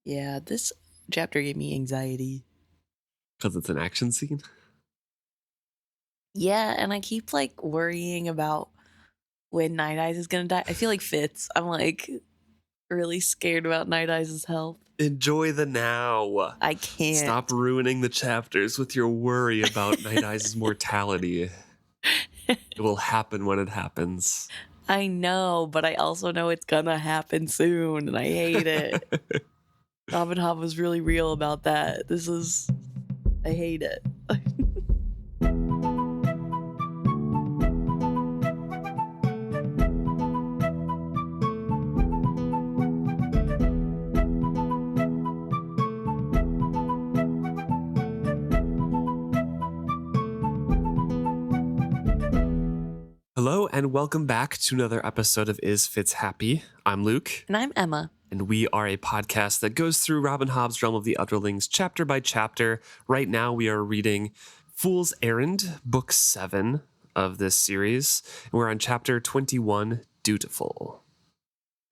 Yeah, this chapter gave me anxiety. Because it's an action scene? Yeah, and I keep like worrying about when Nighteyes is gonna die. I feel like Fitz. I'm like really scared about Nighteyes' health. Enjoy the now. I can't. Stop ruining the chapters with your worry about Nighteyes' mortality. It will happen when it happens. I know, but I also know it's gonna happen soon, and I hate it. Hobb and Hobb was really real about that. I hate it. Hello, and welcome back to another episode of Is Fitz Happy? I'm Luke. And I'm Emma. And we are a podcast that goes through Robin Hobb's Realm of the Elderlings chapter by chapter. Right now we are reading Fool's Errand, book 7 of this series. And we're on chapter 21, Dutiful.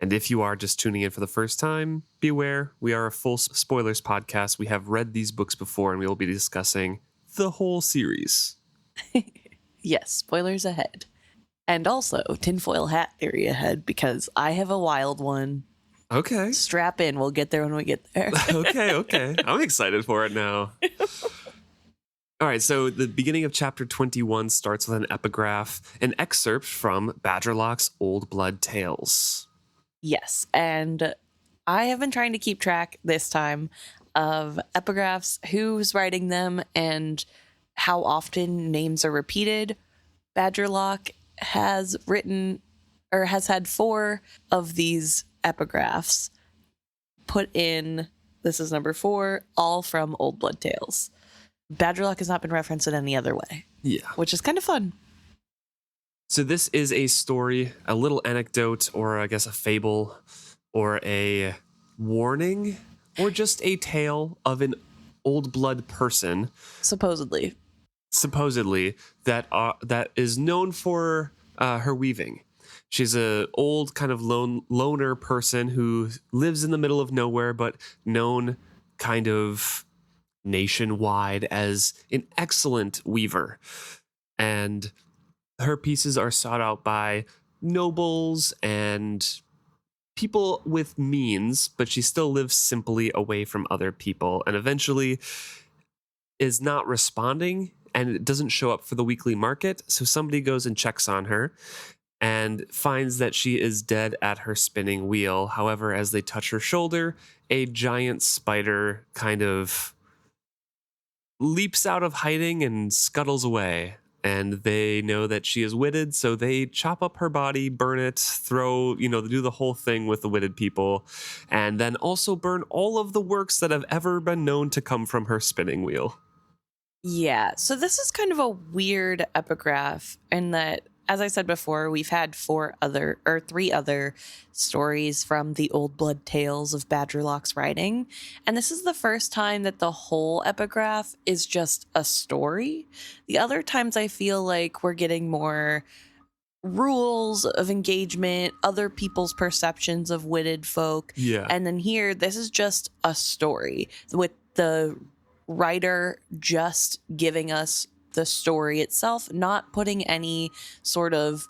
And if you are just tuning in for the first time, beware, we are a full spoilers podcast. We have read these books before and we will be discussing the whole series. Yes, spoilers ahead. And also, tinfoil hat theory ahead, because I have a wild one. Okay. Strap in. We'll get there when we get there. Okay. I'm excited for it now. All right, so the beginning of chapter 21 starts with an epigraph, an excerpt from Badgerlock's Old Blood Tales. Yes, and I have been trying to keep track this time of epigraphs, who's writing them, and how often names are repeated. Badgerlock has written, or has had 4 of these epigraphs put in. This is number 4, all from Old Blood Tales. Badgerlock has not been referenced in any other way. Yeah. Which is kind of fun. So this is a story, a little anecdote, or I guess a fable, or a warning, or just a tale of an old blood person. Supposedly, that is known for her weaving. She's a old kind of loner person who lives in the middle of nowhere, but known kind of nationwide as an excellent weaver. And her pieces are sought out by nobles and people with means, but she still lives simply away from other people, and eventually is not responding, and it doesn't show up for the weekly market. So somebody goes and checks on her and finds that she is dead at her spinning wheel. However, as they touch her shoulder, a giant spider kind of leaps out of hiding and scuttles away. And they know that she is witted, so they chop up her body, burn it, do the whole thing with the witted people, and then also burn all of the works that have ever been known to come from her spinning wheel. Yeah, so this is kind of a weird epigraph in that, as I said before, we've had 3 other stories from the Old Blood Tales of Badgerlock's writing, and this is the first time that the whole epigraph is just a story. The other times I feel like we're getting more rules of engagement, other people's perceptions of witted folk, and then here, this is just a story with the writer just giving us the story itself, not putting any sort of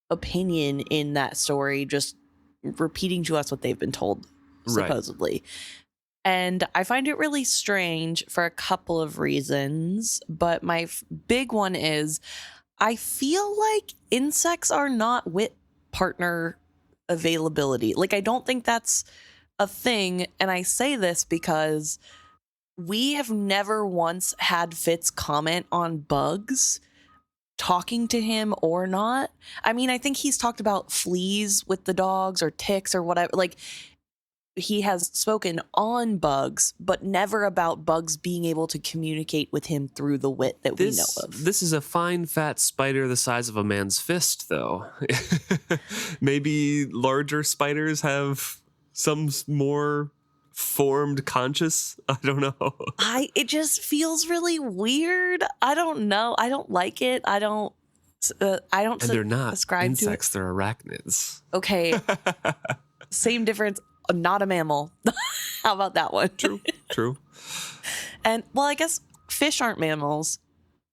opinion in that story, just repeating to us what they've been told, supposedly. Right. And I find it really strange for a couple of reasons, but my big one is I feel like insects are not wit partner availability. Like, I don't think that's a thing, and I say this because we have never once had Fitz comment on bugs, talking to him or not. I mean, I think he's talked about fleas with the dogs or ticks or whatever. Like, he has spoken on bugs, but never about bugs being able to communicate with him through the wit that we know of. This is a fine, fat spider the size of a man's fist, though. Maybe larger spiders have some more formed conscious. I don't know. It just feels really weird. I don't know. I don't like it. I don't. And they're not insects. To it. They're arachnids. Okay. Same difference. Not a mammal. How about that one? True. And, well, I guess fish aren't mammals.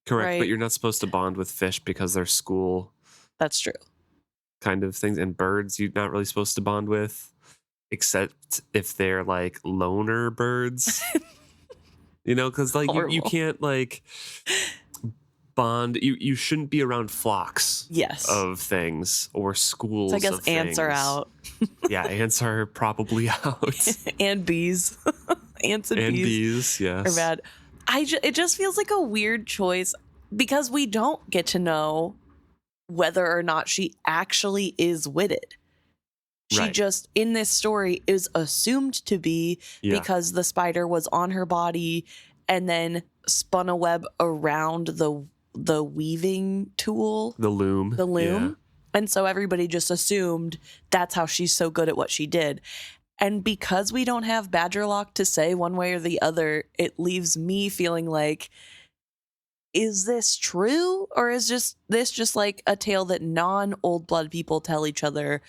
Correct, Right. but you're not supposed to bond with fish because they're school That's true. kind of things. And birds, you're not really supposed to bond with, except if they're like loner birds. Because like you Horrible. can't like bond. You shouldn't be around flocks Yes. of things or schools. So I guess of ants are things. out. Yeah, ants are probably out. And bees. Ants and bees bees, yes. are bad. It just feels like a weird choice because we don't get to know whether or not she actually is witted. She Right. just, in this story, is assumed to be Yeah. because the spider was on her body and then spun a web around the weaving tool, The loom. Yeah. And so everybody just assumed that's how she's so good at what she did. And because we don't have Badgerlock to say one way or the other, it leaves me feeling like, is this true? Or is this just like a tale that non-Old Blood people tell each other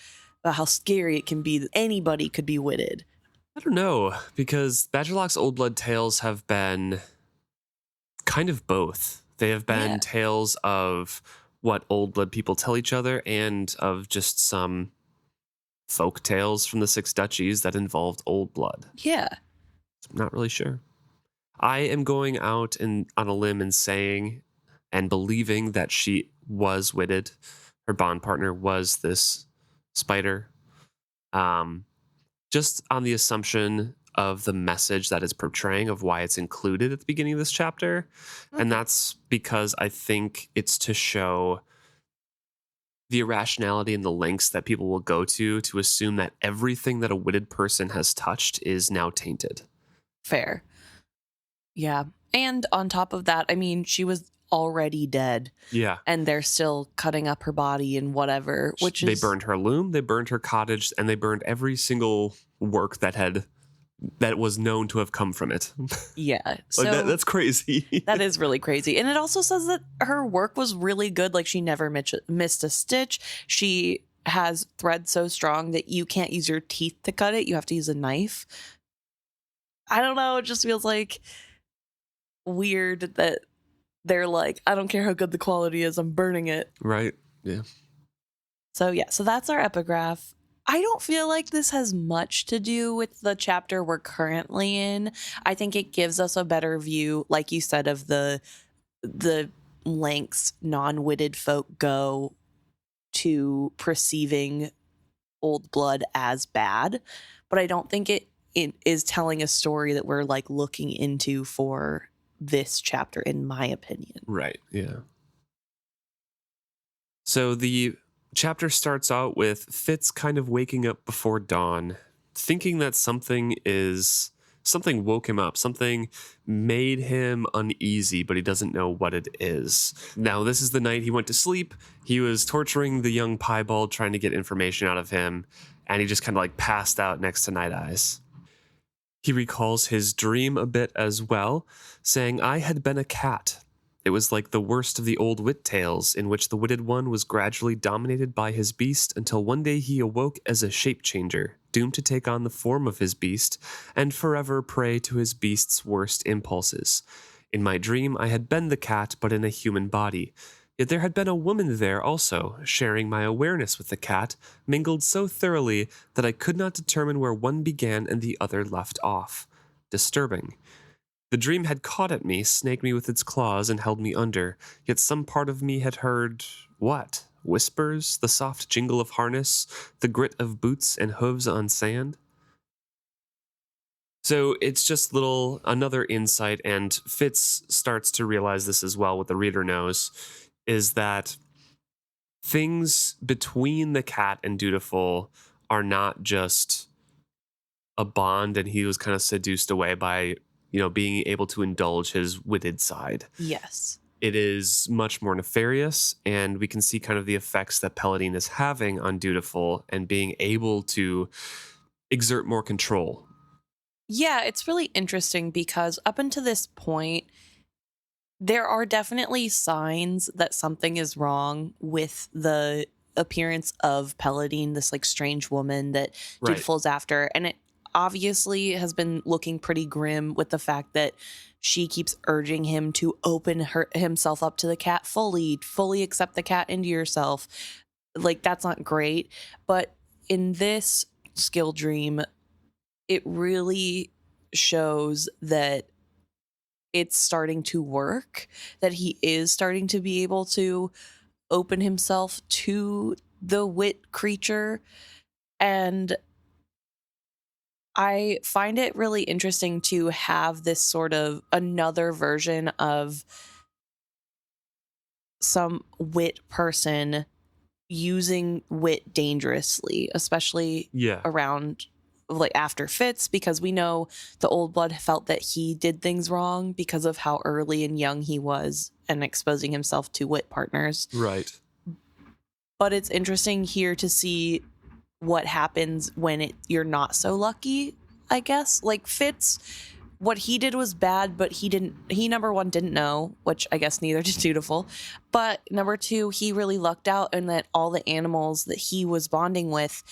about how scary it can be that anybody could be witted? I don't know, because Badgerlock's Old Blood tales have been kind of both. They have been Yeah. tales of what Old Blood people tell each other and of just some folk tales from the Six Duchies that involved Old Blood. Yeah. I'm not really sure. I am going out on a limb and saying and believing that she was witted. Her bond partner was this spider. Just on the assumption of the message that it's portraying of why it's included at the beginning of this chapter. Okay. And that's because I think it's to show the irrationality and the lengths that people will go to assume that everything that a witted person has touched is now tainted. Fair. Yeah. And on top of that, I mean, she was already dead Yeah. and they're still cutting up her body and whatever, which They is... burned her loom, they burned her cottage, and they burned every single work that was known to have come from it. Yeah. So That's crazy. that is really crazy. And it also says that her work was really good. Like she never missed a stitch. She has thread so strong that you can't use your teeth to cut it. You have to use a knife. I don't know. It just feels like weird that they're like, I don't care how good the quality is, I'm burning it. Right. Yeah. So yeah, so that's our epigraph. I don't feel like this has much to do with the chapter we're currently in. I think it gives us a better view, like you said, of the lengths non-witted folk go to perceiving Old Blood as bad. But I don't think it is telling a story that we're like looking into for this chapter, in my opinion. Right. Yeah. So the chapter starts out with Fitz kind of waking up before dawn, thinking that something woke him up, something made him uneasy, but he doesn't know what it is. Now, this is the night he went to sleep. He was torturing the young Piebald, trying to get information out of him, and he just kind of like passed out next to Nighteyes. He recalls his dream a bit as well, saying, I had been a cat. It was like the worst of the old wit tales, in which the witted one was gradually dominated by his beast until one day he awoke as a shape changer, doomed to take on the form of his beast and forever prey to his beast's worst impulses. In my dream, I had been the cat, but in a human body. Yet there had been a woman there also, sharing my awareness with the cat, mingled so thoroughly that I could not determine where one began and the other left off. Disturbing. The dream had caught at me, snaked me with its claws, and held me under, yet some part of me had heard, what? Whispers, the soft jingle of harness, the grit of boots and hooves on sand? So it's just another insight, and Fitz starts to realize this as well, what the reader knows, is that things between the cat and Dutiful are not just a bond, and he was kind of seduced away by, being able to indulge his witted side. Yes. It is much more nefarious, and we can see kind of the effects that Paladin is having on Dutiful and being able to exert more control. Yeah, it's really interesting because up until this point, there are definitely signs that something is wrong with the appearance of Paladin, this like strange woman that Right. Dutiful's after. And obviously has been looking pretty grim with the fact that she keeps urging him to open himself up to the cat fully accept the cat into yourself. Like, that's not great. But in this skill dream, it really shows that it's starting to work, that he is starting to be able to open himself to the wit creature. And I find it really interesting to have this sort of another version of some wit person using wit dangerously, especially Yeah. around like after Fitz, because we know the old blood felt that he did things wrong because of how early and young he was and exposing himself to wit partners. Right. But it's interesting here to see what happens when you're not so lucky, I guess. Like Fitz, what he did was bad, but he number one didn't know, which I guess neither did Dutiful. But number two, he really lucked out in that all the animals that he was bonding with,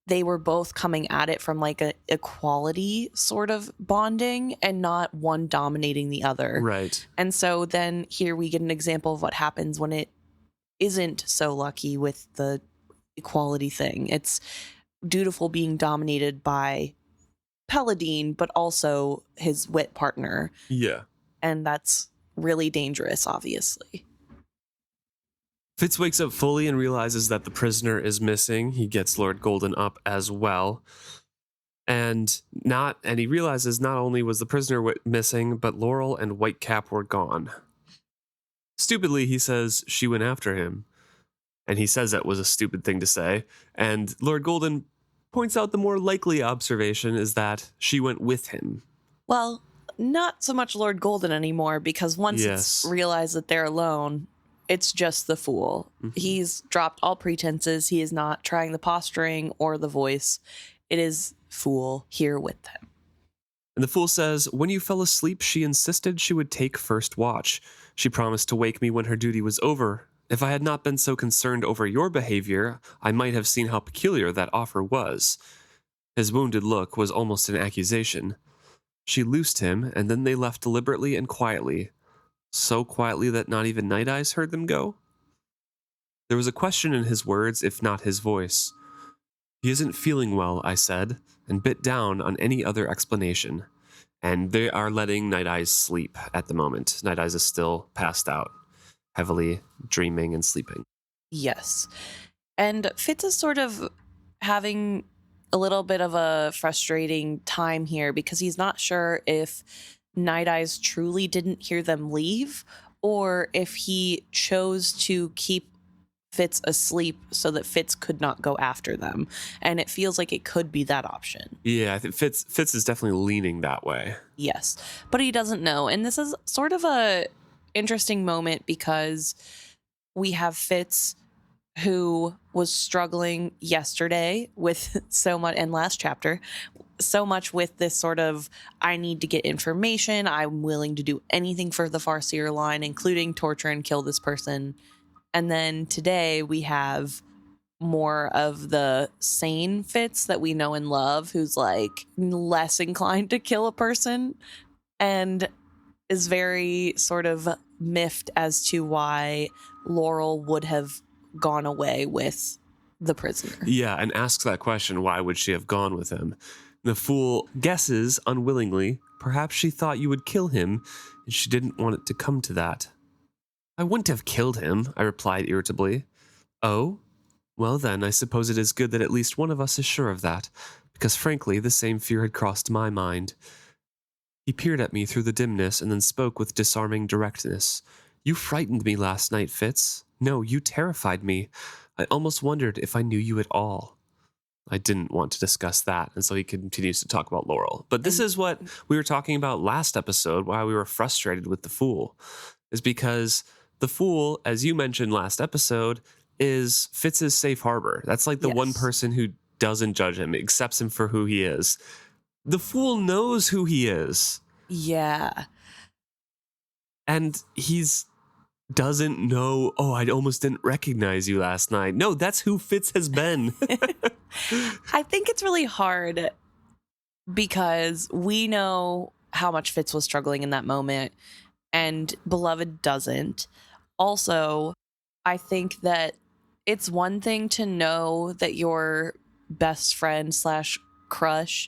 they were both coming at it from like a equality sort of bonding and not one dominating the other. Right. And so then here we get an example of what happens when it isn't so lucky with the equality thing. It's Dutiful being dominated by Paladin, but also his wit partner. Yeah. And that's really dangerous, obviously. Fitz wakes up fully and realizes that the prisoner is missing. He gets Lord Golden up as well. And he realizes not only was the prisoner missing, but Laurel and Whitecap were gone. Stupidly, he says she went after him. And he says that was a stupid thing to say. And Lord Golden points out the more likely observation is that she went with him. Well, not so much Lord Golden anymore, because once it's realized that they're alone, it's just the fool. Mm-hmm. He's dropped all pretenses. He is not trying the posturing or the voice. It is fool here with them. And the fool says, when you fell asleep, she insisted she would take first watch. She promised to wake me when her duty was over. If I had not been so concerned over your behavior, I might have seen how peculiar that offer was. His wounded look was almost an accusation. She loosed him, and then they left deliberately and quietly. So quietly that not even Nighteyes heard them go? There was a question in his words, if not his voice. He isn't feeling well, I said, and bit down on any other explanation. And they are letting Nighteyes sleep at the moment. Nighteyes is still passed out, heavily dreaming and sleeping. Yes. And Fitz is sort of having a little bit of a frustrating time here because he's not sure if Nighteyes truly didn't hear them leave or if he chose to keep Fitz asleep so that Fitz could not go after them. And it feels like it could be that option. Yeah, I think Fitz is definitely leaning that way. Yes, but he doesn't know. And this is sort of a interesting moment because we have Fitz who was struggling yesterday with so much, and last chapter, so much with this sort of, I need to get information. I'm willing to do anything for the Farseer line, including torture and kill this person. And then today we have more of the sane Fitz that we know and love, who's like less inclined to kill a person and is very sort of miffed as to why Laurel would have gone away with the prisoner. Yeah, and asks that question, why would she have gone with him? The fool guesses unwillingly, perhaps she thought you would kill him, and she didn't want it to come to that. I wouldn't have killed him, I replied irritably. Oh? Well then, I suppose it is good that at least one of us is sure of that, because frankly, the same fear had crossed my mind. He peered at me through the dimness and then spoke with disarming directness. You frightened me last night, Fitz. No, you terrified me. I almost wondered if I knew you at all. I didn't want to discuss that, and so he continues to talk about Laurel. But this is what we were talking about last episode, why we were frustrated with the fool, is because the fool, as you mentioned last episode, is Fitz's safe harbor. That's like the one person who doesn't judge him, accepts him for who he is. The fool knows who he is. Yeah. And doesn't know, oh, I almost didn't recognize you last night. No, that's who Fitz has been. I think it's really hard because we know how much Fitz was struggling in that moment, and Beloved doesn't. Also, I think that it's one thing to know that your best friend slash crush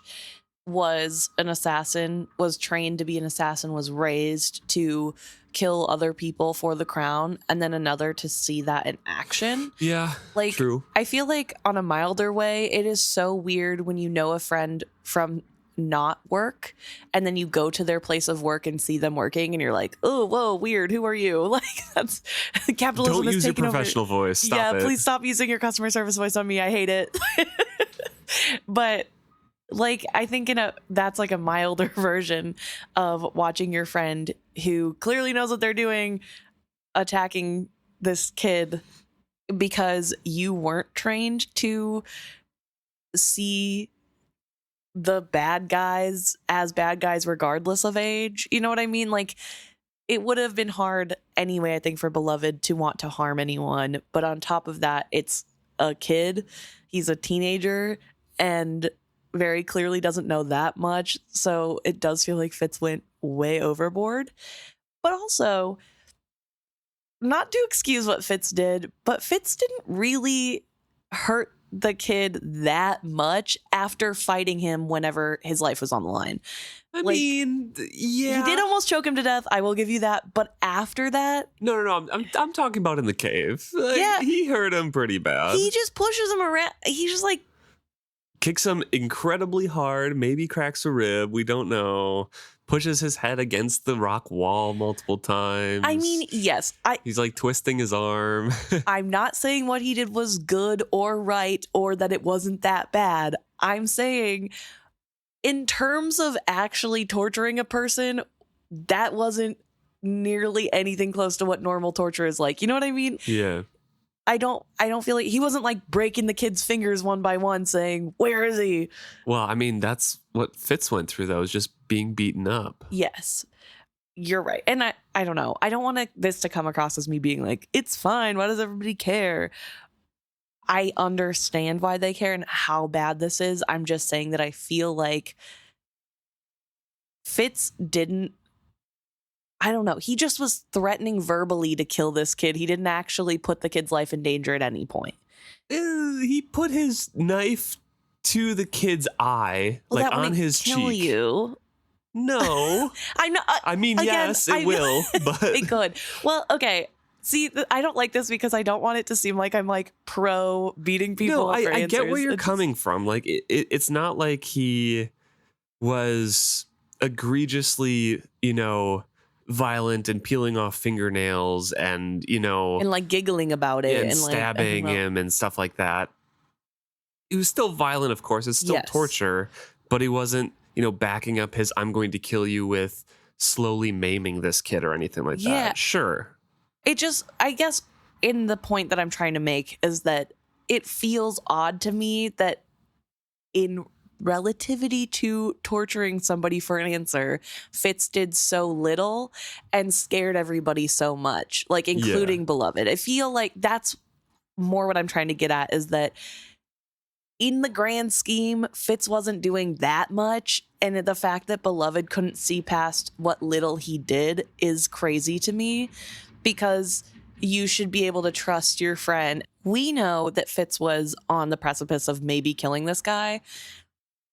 was an assassin, was trained to be an assassin, was raised to kill other people for the crown, and then another to see that in action. Yeah, Like, true. I feel like on a milder way, it is so weird when you know a friend from not work and then you go to their place of work and see them working and you're like, oh, whoa, weird, who are you? Like, that's capitalism. Don't is use your taking over. professional voice. Stop it. Please stop using your customer service voice on me. I hate it. But like, I think that's like a milder version of watching your friend who clearly knows what they're doing attacking this kid because you weren't trained to see the bad guys as bad guys regardless of age. You know what I mean? Like, it would have been hard anyway, I think, for Beloved to want to harm anyone. But on top of that, it's a kid. He's a teenager and very clearly doesn't know that much. So it does feel like Fitz went way overboard. But also, not to excuse what Fitz did, but Fitz didn't really hurt the kid that much after fighting him whenever his life was on the line. I mean, yeah, he did almost choke him to death. I will give you that. But after that, no, I'm talking about in the cave. Like, yeah, he hurt him pretty bad. He just pushes him around. He's just like kicks him incredibly hard. Maybe cracks a rib. We don't know. Pushes his head against the rock wall multiple times. I mean, yes. He's like twisting his arm. I'm not saying what he did was good or right or that it wasn't that bad. I'm saying in terms of actually torturing a person, that wasn't nearly anything close to what normal torture is like. You know what I mean? Yeah. I don't feel like he wasn't like breaking the kid's fingers one by one saying, where is he? Well, I mean, that's what Fitz went through, though, is just being beaten up. Yes, you're right. And I don't know. I don't want this to come across as me being like, it's fine. Why does everybody care? I understand why they care and how bad this is. I'm just saying that I feel like Fitz didn't, I don't know. He just was threatening verbally to kill this kid. He didn't actually put the kid's life in danger at any point. He put his knife to the kid's eye, Well, like that on his kill cheek. You. No. I'm not. I mean, again, yes, it will, but it could. Well, okay. See, I don't like this because I don't want it to seem like I'm like pro beating people. No, I get where you're It's coming from. Like, it's not like he was egregiously, violent and peeling off fingernails and, and like giggling about it and like, stabbing him and stuff like that. He was still violent, of course. It's still torture, but he wasn't, backing up his I'm going to kill you with slowly maiming this kid or anything like that. Sure. It just, I guess, in the point that I'm trying to make is that it feels odd to me that in relativity to torturing somebody for an answer, Fitz did so little and scared everybody so much, like including Beloved. I feel like that's more what I'm trying to get at, is that in the grand scheme, Fitz wasn't doing that much, and the fact that Beloved couldn't see past what little he did is crazy to me, because you should be able to trust your friend. We know that Fitz was on the precipice of maybe killing this guy,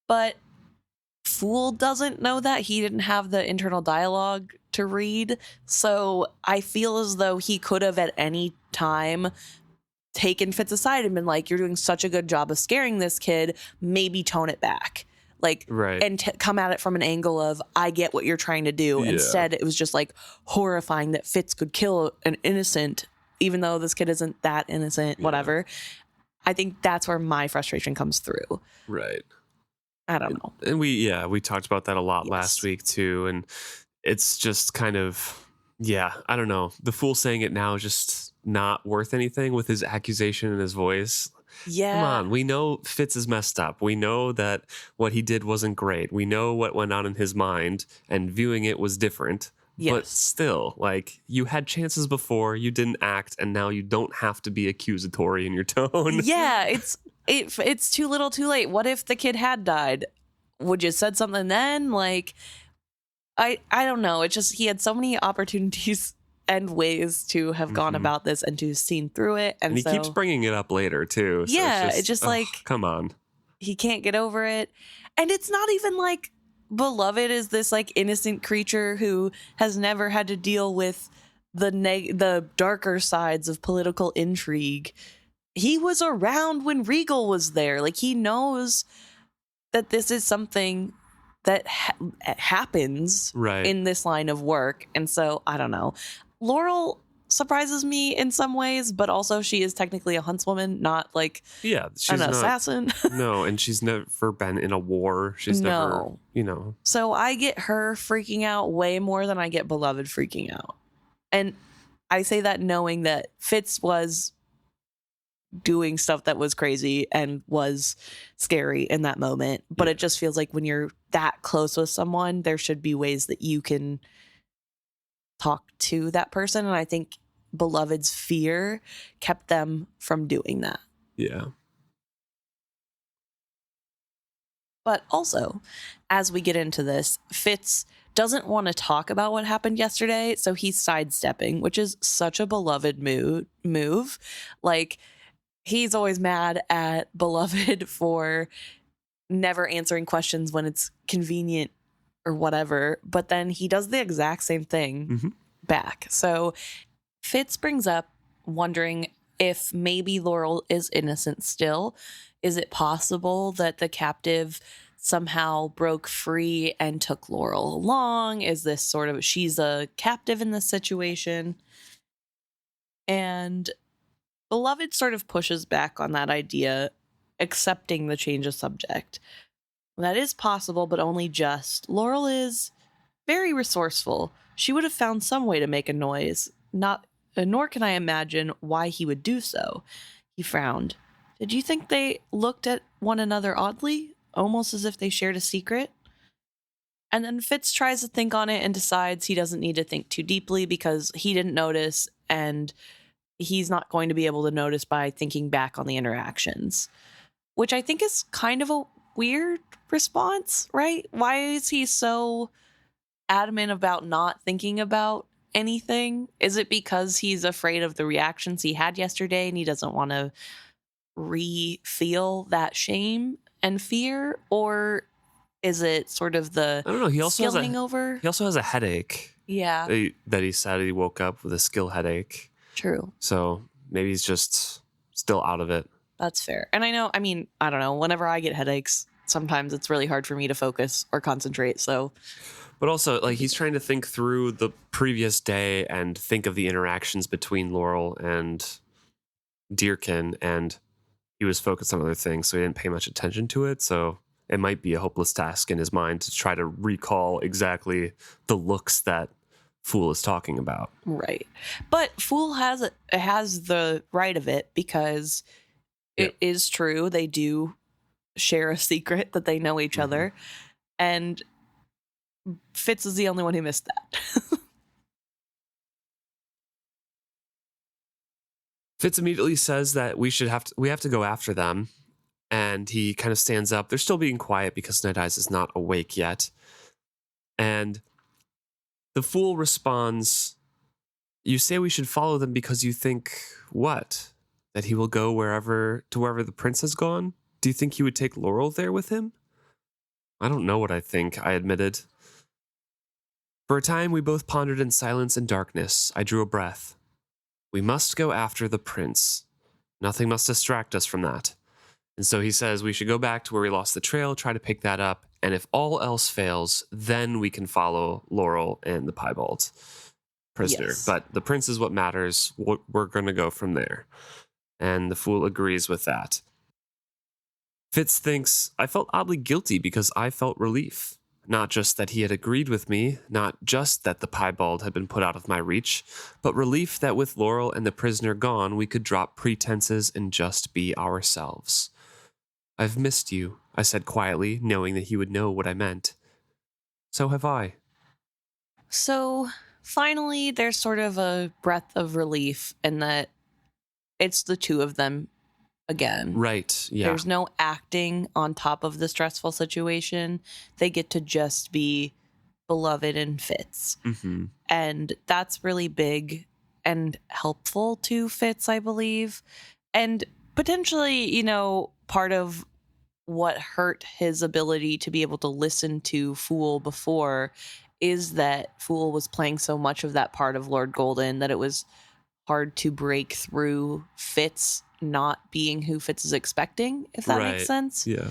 but Fool doesn't know that. He didn't have the internal dialogue to read, so I feel as though he could have at any time taken Fitz aside and been like, you're doing such a good job of scaring this kid, maybe tone it back. Like, right. And come at it from an angle of, I get what you're trying to do. Yeah. Instead, it was just like horrifying that Fitz could kill an innocent, even though this kid isn't that innocent, whatever. I think that's where my frustration comes through. Right. I don't know. And we talked about that a lot last week too. And it's just kind of, I don't know. The Fool saying it now is just not worth anything with his accusation in his voice. Yeah. Come on. We know Fitz is messed up. We know that what he did wasn't great. We know what went on in his mind, and viewing it was different. Yes. But still, like, you had chances before, you didn't act, and now you don't have to be accusatory in your tone. Yeah, it's too little too late. What if the kid had died? would you said something then? Like, I don't know. It's just he had so many opportunities and ways to have gone Mhm. about this and to have seen through it. And And he so, keeps bringing it up later too. So yeah, it's it's just oh, like come on. he can't get over it. And it's not even like Beloved is this like innocent creature who has never had to deal with the darker sides of political intrigue. He was around when Regal was there. Like, he knows that this is something that happens Right. in this line of work. And so, I don't know. Laurel surprises me in some ways, but also she is technically a huntswoman, not like Yeah, an she's not. assassin. No, and she's never been in a war. She's never, No. you know. So I get her freaking out way more than I get Beloved freaking out. And I say that knowing that Fitz was doing stuff that was crazy and was scary in that moment. But it just feels like when you're that close with someone, there should be ways that you can talk to that person. And I think Beloved's fear kept them from doing that. Yeah. But also, as we get into this, Fitz doesn't want to talk about what happened yesterday, so he's sidestepping, which is such a Beloved move. Like, he's always mad at Beloved for never answering questions when it's convenient or whatever, but then he does the exact same thing back. So Fitz brings up wondering if maybe Laurel is innocent still. Is it possible that the captive somehow broke free and took Laurel along? Is this sort of, she's a captive in this situation? And Beloved sort of pushes back on that idea, accepting the change of subject. That is possible, but only just. Laurel is very resourceful. She would have found some way to make a noise, nor can I imagine why he would do so. He frowned. Did you think they looked at one another oddly, almost as if they shared a secret? And then Fitz tries to think on it and decides he doesn't need to think too deeply because he didn't notice, and he's not going to be able to notice by thinking back on the interactions, which I think is kind of a weird response, right? Why is he so adamant about not thinking about anything? Is it because he's afraid of the reactions he had yesterday and he doesn't want to re-feel that shame and fear? Or is it sort of the I don't know. He also has a headache. Yeah, That he said he woke up with a skill headache. true. So maybe he's just still out of it. That's fair. And I don't know, whenever I get headaches, sometimes it's really hard for me to focus or concentrate. So, But also, like, he's trying to think through the previous day and think of the interactions between Laurel and Deerkin, and he was focused on other things, so he didn't pay much attention to it. So it might be a hopeless task in his mind to try to recall exactly the looks that Fool is talking about. right. But Fool has the right of it because it is true. They do share a secret that they know each other. And Fitz is the only one who missed that. Fitz immediately says that we have to go after them, and he kind of stands up. They're still being quiet because Nighteyes is not awake yet. And the Fool responds, "You say we should follow them because you think what? That he will go wherever the prince has gone? Do you think he would take Laurel there with him?" "I don't know what I think," I admitted. For a time, we both pondered in silence and darkness. I drew a breath. We must go after the prince. Nothing must distract us from that. And so he says we should go back to where we lost the trail, try to pick that up, and if all else fails, then we can follow Laurel and the Piebald prisoner. Yes. But the prince is what matters. We're going to go from there. And the Fool agrees with that. Fitz thinks I felt oddly guilty because I felt relief. Not just that he had agreed with me, not just that the Piebald had been put out of my reach, but relief that with Laurel and the prisoner gone, we could drop pretenses and just be ourselves. "I've missed you," I said quietly, knowing that he would know what I meant. "So have I." So finally, there's sort of a breath of relief in that it's the two of them again. Right. Yeah. There's no acting on top of the stressful situation. They get to just be beloved and Fitz. Mm-hmm. And that's really big and helpful to Fitz, I believe. And potentially, you know, part of what hurt his ability to be able to listen to Fool before is that Fool was playing so much of that part of Lord Golden that it was hard to break through Fitz not being who Fitz is expecting, if that makes Right. sense. Yeah.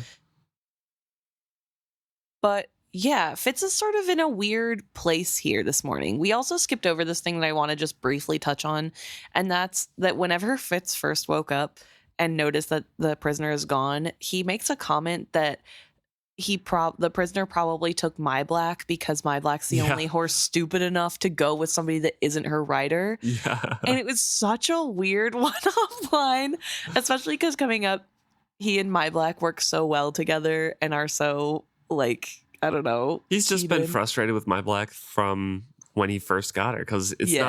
But yeah, Fitz is sort of in a weird place here this morning. We also skipped over this thing that I want to just briefly touch on, and that's that whenever Fitz first woke up and noticed that the prisoner is gone, he makes a comment that the prisoner probably took My Black because My Black's the only horse stupid enough to go with somebody that isn't her rider. Yeah. And it was such a weird one-off line, especially because coming up, he and My Black work so well together and are so, like, I don't know. He's just been frustrated with My Black from when he first got her because she's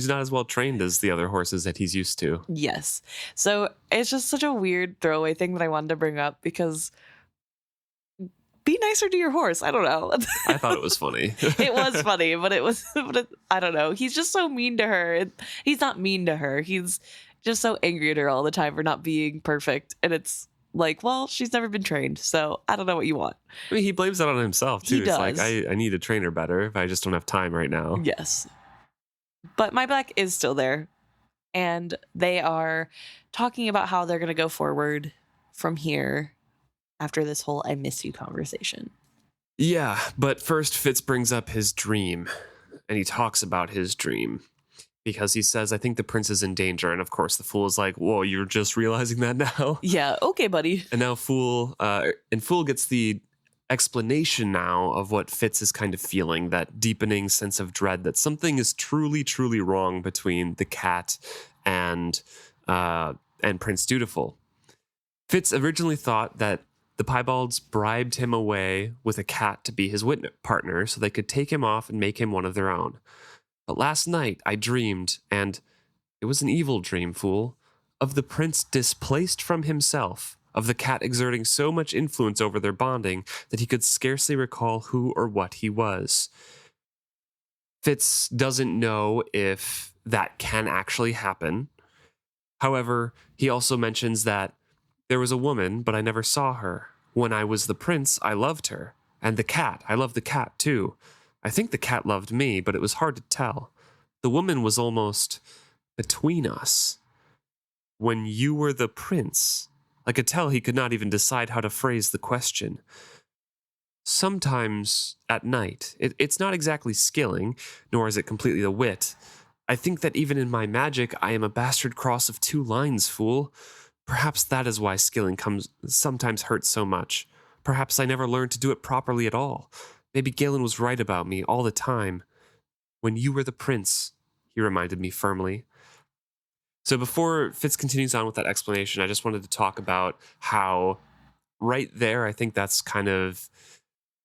not as well trained as the other horses that he's used to. Yes. So it's just such a weird throwaway thing that I wanted to bring up because be nicer to your horse. I don't know. I thought it was funny. It was funny, but I don't know. He's just so mean to her. He's not mean to her. He's just so angry at her all the time for not being perfect. And it's like, well, she's never been trained, so I don't know what you want. I mean, he blames that on himself, too. He does. It's like, I need to train her better, but I just don't have time right now. Yes. But My Black is still there. And they are talking about how they're going to go forward from here after this whole I miss you conversation. Yeah, but first Fitz brings up his dream, and he talks about his dream because he says, I think the prince is in danger. And of course, the Fool is like, whoa, you're just realizing that now? Yeah, okay, buddy. And now Fool gets the explanation now of what Fitz is kind of feeling, that deepening sense of dread that something is truly, truly wrong between the cat and Prince Dutiful. Fitz originally thought that the Piebalds bribed him away with a cat to be his witness partner so they could take him off and make him one of their own. But last night I dreamed, and it was an evil dream, Fool, of the prince displaced from himself, of the cat exerting so much influence over their bonding that he could scarcely recall who or what he was. Fitz doesn't know if that can actually happen. However, he also mentions that there was a woman, but I never saw her. When I was the prince, I loved her. And the cat, I loved the cat too. I think the cat loved me, but it was hard to tell. The woman was almost between us. When you were the prince, I could tell he could not even decide how to phrase the question. Sometimes at night, it's not exactly skilling, nor is it completely the wit. I think that even in my magic, I am a bastard cross of two lines, Fool. Perhaps that is why skilling sometimes hurts so much. Perhaps I never learned to do it properly at all. Maybe Galen was right about me all the time. When you were the prince, he reminded me firmly. So before Fitz continues on with that explanation, I just wanted to talk about how right there, I think that's kind of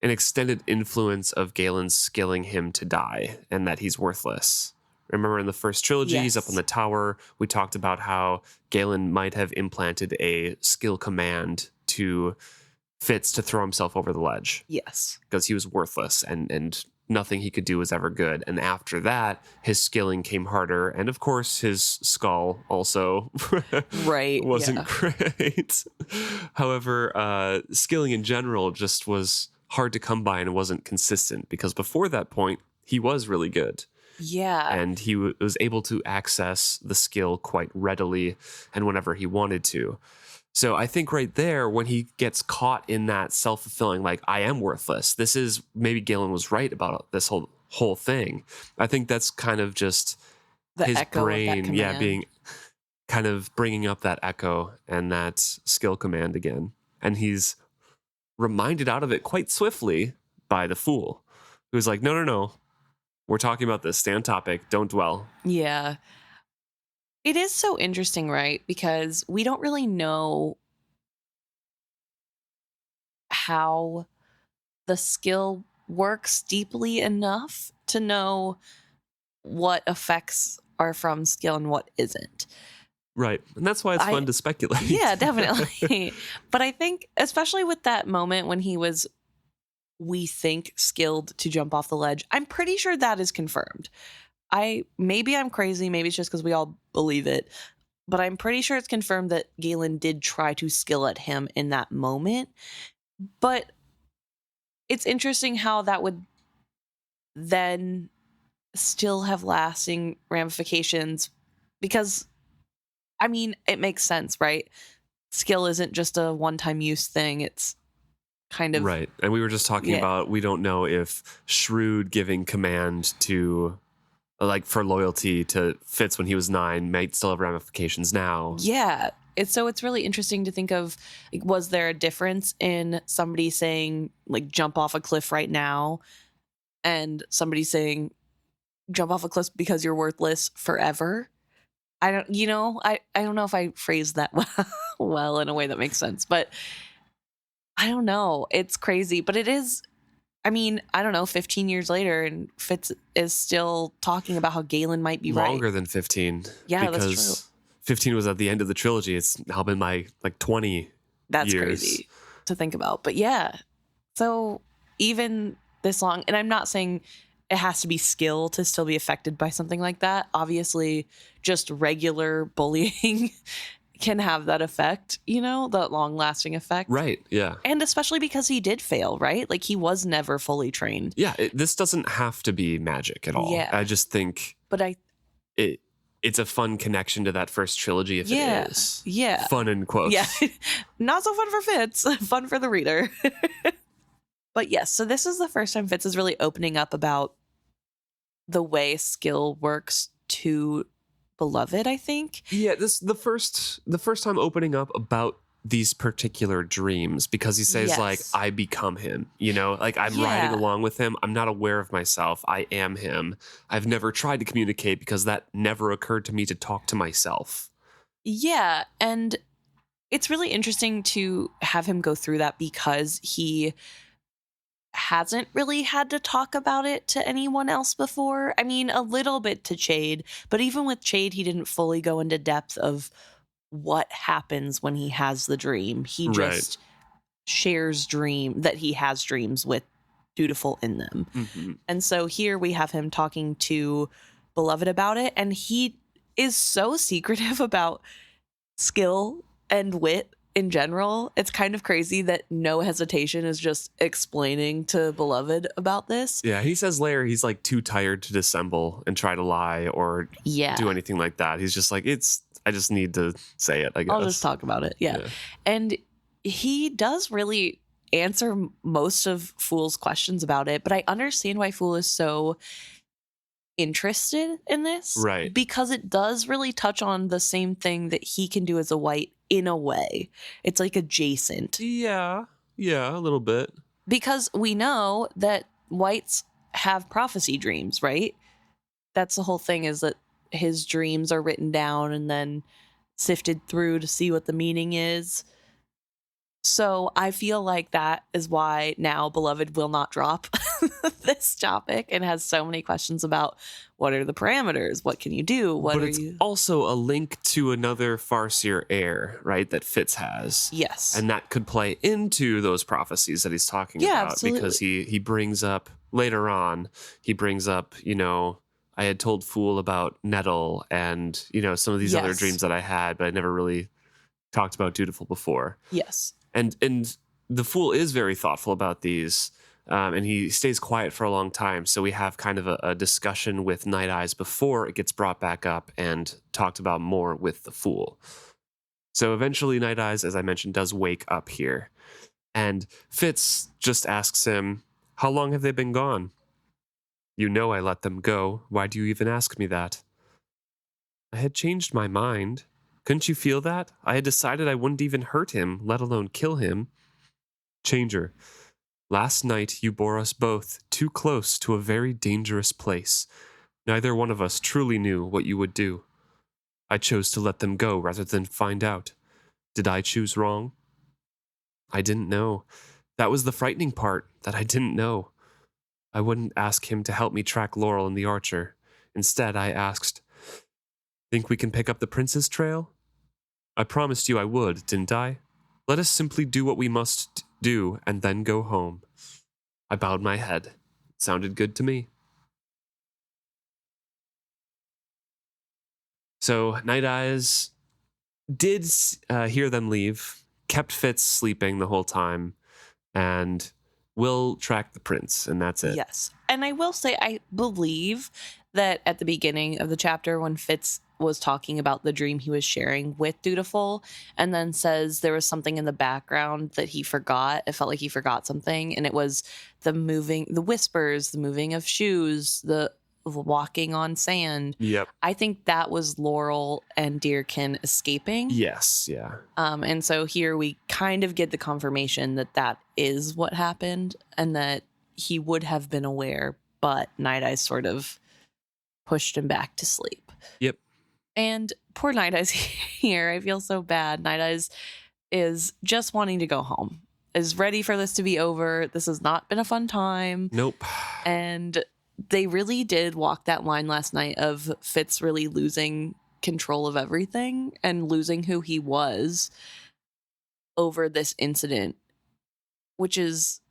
an extended influence of Galen's skilling him to die and that he's worthless. Remember in the first trilogy, he's up on the tower. We talked about how Galen might have implanted a skill command to Fitz to throw himself over the ledge. Yes. Because he was worthless and nothing he could do was ever good. And after that, his skilling came harder. And of course, his skull also wasn't great. However, skilling in general just was hard to come by and wasn't consistent because before that point, he was really good. Yeah. And he was able to access the skill quite readily and whenever he wanted to. So I think right there, when he gets caught in that self-fulfilling, like, I am worthless. This is, maybe Galen was right about this whole thing. I think that's kind of just his brain, being kind of bringing up that echo and that skill command again. And he's reminded out of it quite swiftly by the Fool, who's like, no. We're talking about this. Stay on topic. Don't dwell. Yeah. It is so interesting, right? Because we don't really know how the skill works deeply enough to know what effects are from skill and what isn't. Right. And that's why it's fun to speculate. Yeah, definitely. But I think, especially with that moment when he was, we think, skilled to jump off the ledge, I'm pretty sure that is confirmed. Maybe I'm crazy. Maybe it's just because we all believe it. But I'm pretty sure it's confirmed that Galen did try to skill at him in that moment. But it's interesting how that would then still have lasting ramifications, because I mean, it makes sense, right? Skill isn't just a one-time use thing. It's kind of right. And we were just talking about, we don't know if Shrewd giving command to, like, for loyalty to Fitz when he was 9 might still have ramifications now. Yeah. It's really interesting to think of, like, was there a difference in somebody saying, like, jump off a cliff right now, and somebody saying jump off a cliff because you're worthless forever? I don't know if I phrased that well in a way that makes sense, but I don't know. It's crazy, but it is. I mean, I don't know, 15 years later, and Fitz is still talking about how Galen might be longer than 15. Yeah, because that's true. 15 was at the end of the trilogy. It's now been my 20 That's years. crazy to think about. But yeah, so even this long, and I'm not saying it has to be skill to still be affected by something like that. Obviously, just regular bullying can have that effect, that long-lasting effect. Right, yeah. And especially because he did fail, right? Like, he was never fully trained. Yeah, this doesn't have to be magic at all. Yeah. I just think it's a fun connection to that first trilogy if it is. Yeah. Fun in quotes. Yeah. Not so fun for Fitz. Fun for the reader. But yes, so this is the first time Fitz is really opening up about the way skill works to Beloved, I think. Yeah, this the first time opening up about these particular dreams, because he says, like, I become him, like, I'm riding along with him. I'm not aware of myself. I am him. I've never tried to communicate because that never occurred to me to talk to myself. Yeah, and it's really interesting to have him go through that, because he hasn't really had to talk about it to anyone else before. I mean, a little bit to Chade, but even with Chade, he didn't fully go into depth of what happens when he has the dream. He just shares that he has dreams with Dutiful in them. Mm-hmm. And so here we have him talking to Beloved about it, and he is so secretive about skill and wit in general. It's kind of crazy that no hesitation is just explaining to Beloved about this. Yeah, he says later he's like too tired to dissemble and try to lie or do anything like that. He's just like, I just need to say it, I guess. I'll just talk about it. Yeah. And he does really answer most of Fool's questions about it, but I understand why Fool is so interested in this. Right. Because it does really touch on the same thing that he can do as a white in a way. It's like adjacent. Yeah, a little bit. Because we know that whites have prophecy dreams, right? That's the whole thing, is that his dreams are written down and then sifted through to see what the meaning is. So I feel like that is why now Beloved will not drop this topic and has so many questions about what are the parameters, what can you do, but it's also a link to another Farseer heir, right, that Fitz has. Yes. And that could play into those prophecies that he's talking about. Absolutely. Because he brings up, later on, I had told Fool about Nettle and, some of these other dreams that I had, but I never really talked about Dutiful before. Yes. And the Fool is very thoughtful about these, and he stays quiet for a long time. So we have kind of a discussion with Nighteyes before it gets brought back up and talked about more with the Fool. So eventually Nighteyes, as I mentioned, does wake up here. And Fitz just asks him, how long have they been gone? You know I let them go. Why do you even ask me that? I had changed my mind. Couldn't you feel that? I had decided I wouldn't even hurt him, let alone kill him. Changer, last night you bore us both too close to a very dangerous place. Neither one of us truly knew what you would do. I chose to let them go rather than find out. Did I choose wrong? I didn't know. That was the frightening part, that I didn't know. I wouldn't ask him to help me track Laurel and the Archer. Instead, I asked, think we can pick up the prince's trail? I promised you I would, didn't I? Let us simply do what we must do and then go home. I bowed my head. It sounded good to me. So Nighteyes did hear them leave, kept Fitz sleeping the whole time, and will track the prince, and that's it. Yes. And I will say, I believe that at the beginning of the chapter, when Fitz was talking about the dream he was sharing with Dutiful, and then says there was something in the background that he forgot. It felt like he forgot something, and it was the whispers, the moving of shoes, the walking on sand. Yep. I think that was Laurel and Deerkin escaping. Yes, yeah. And so here we kind of get the confirmation that that is what happened, and that he would have been aware, but Nighteyes sort of pushed him back to sleep. Yep. And poor Nighteyes here, I feel so bad. Nighteyes is just wanting to go home, is ready for this to be over. This has not been a fun time. Nope. And they really did walk that line last night of Fitz really losing control of everything and losing who he was over this incident, which is,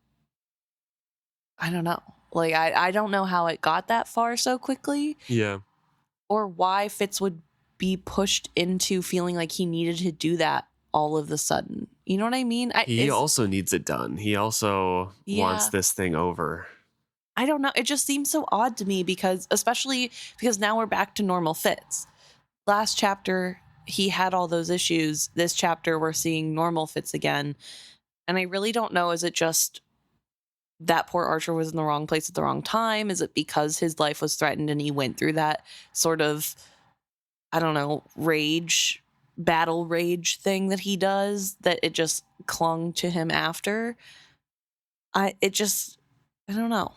I don't know. Like, I don't know how it got that far so quickly. Yeah. Or why Fitz would be pushed into feeling like he needed to do that all of a sudden. You know what I mean? He also needs it done. He also wants this thing over. I don't know. It just seems so odd to me especially because now we're back to normal Fitz. Last chapter, he had all those issues. This chapter, we're seeing normal Fitz again. And I really don't know. Is it just that poor Archer was in the wrong place at the wrong time? Is it because his life was threatened and he went through that sort of, I don't know, battle rage thing that he does, that it just clung to him after? I don't know.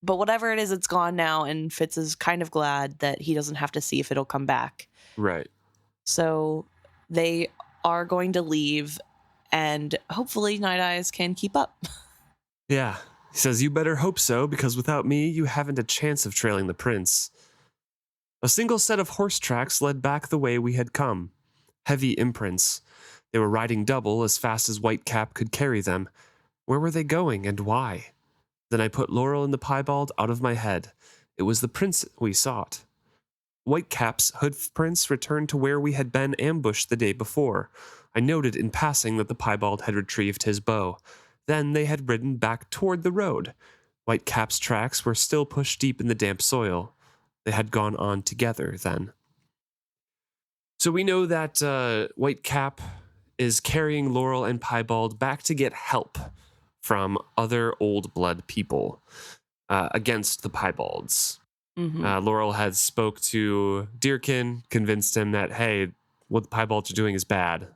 But whatever it is, it's gone now, and Fitz is kind of glad that he doesn't have to see if it'll come back. Right. So they are going to leave, and hopefully Nighteyes can keep up. Yeah. He says, you better hope so, because without me, you haven't a chance of trailing the prince. A single set of horse tracks led back the way we had come. Heavy imprints. They were riding double as fast as Whitecap could carry them. Where were they going, and why? Then I put Laurel and the Piebald out of my head. It was the prince we sought. Whitecap's hoofprints returned to where we had been ambushed the day before. I noted in passing that the Piebald had retrieved his bow. Then they had ridden back toward the road. Whitecap's tracks were still pushed deep in the damp soil. They had gone on together then. So we know that Whitecap is carrying Laurel and Piebald back to get help from other old blood people against the Piebalds. Mm-hmm. Laurel had spoke to Deerkin, convinced him that, hey, what the Piebalds are doing is bad.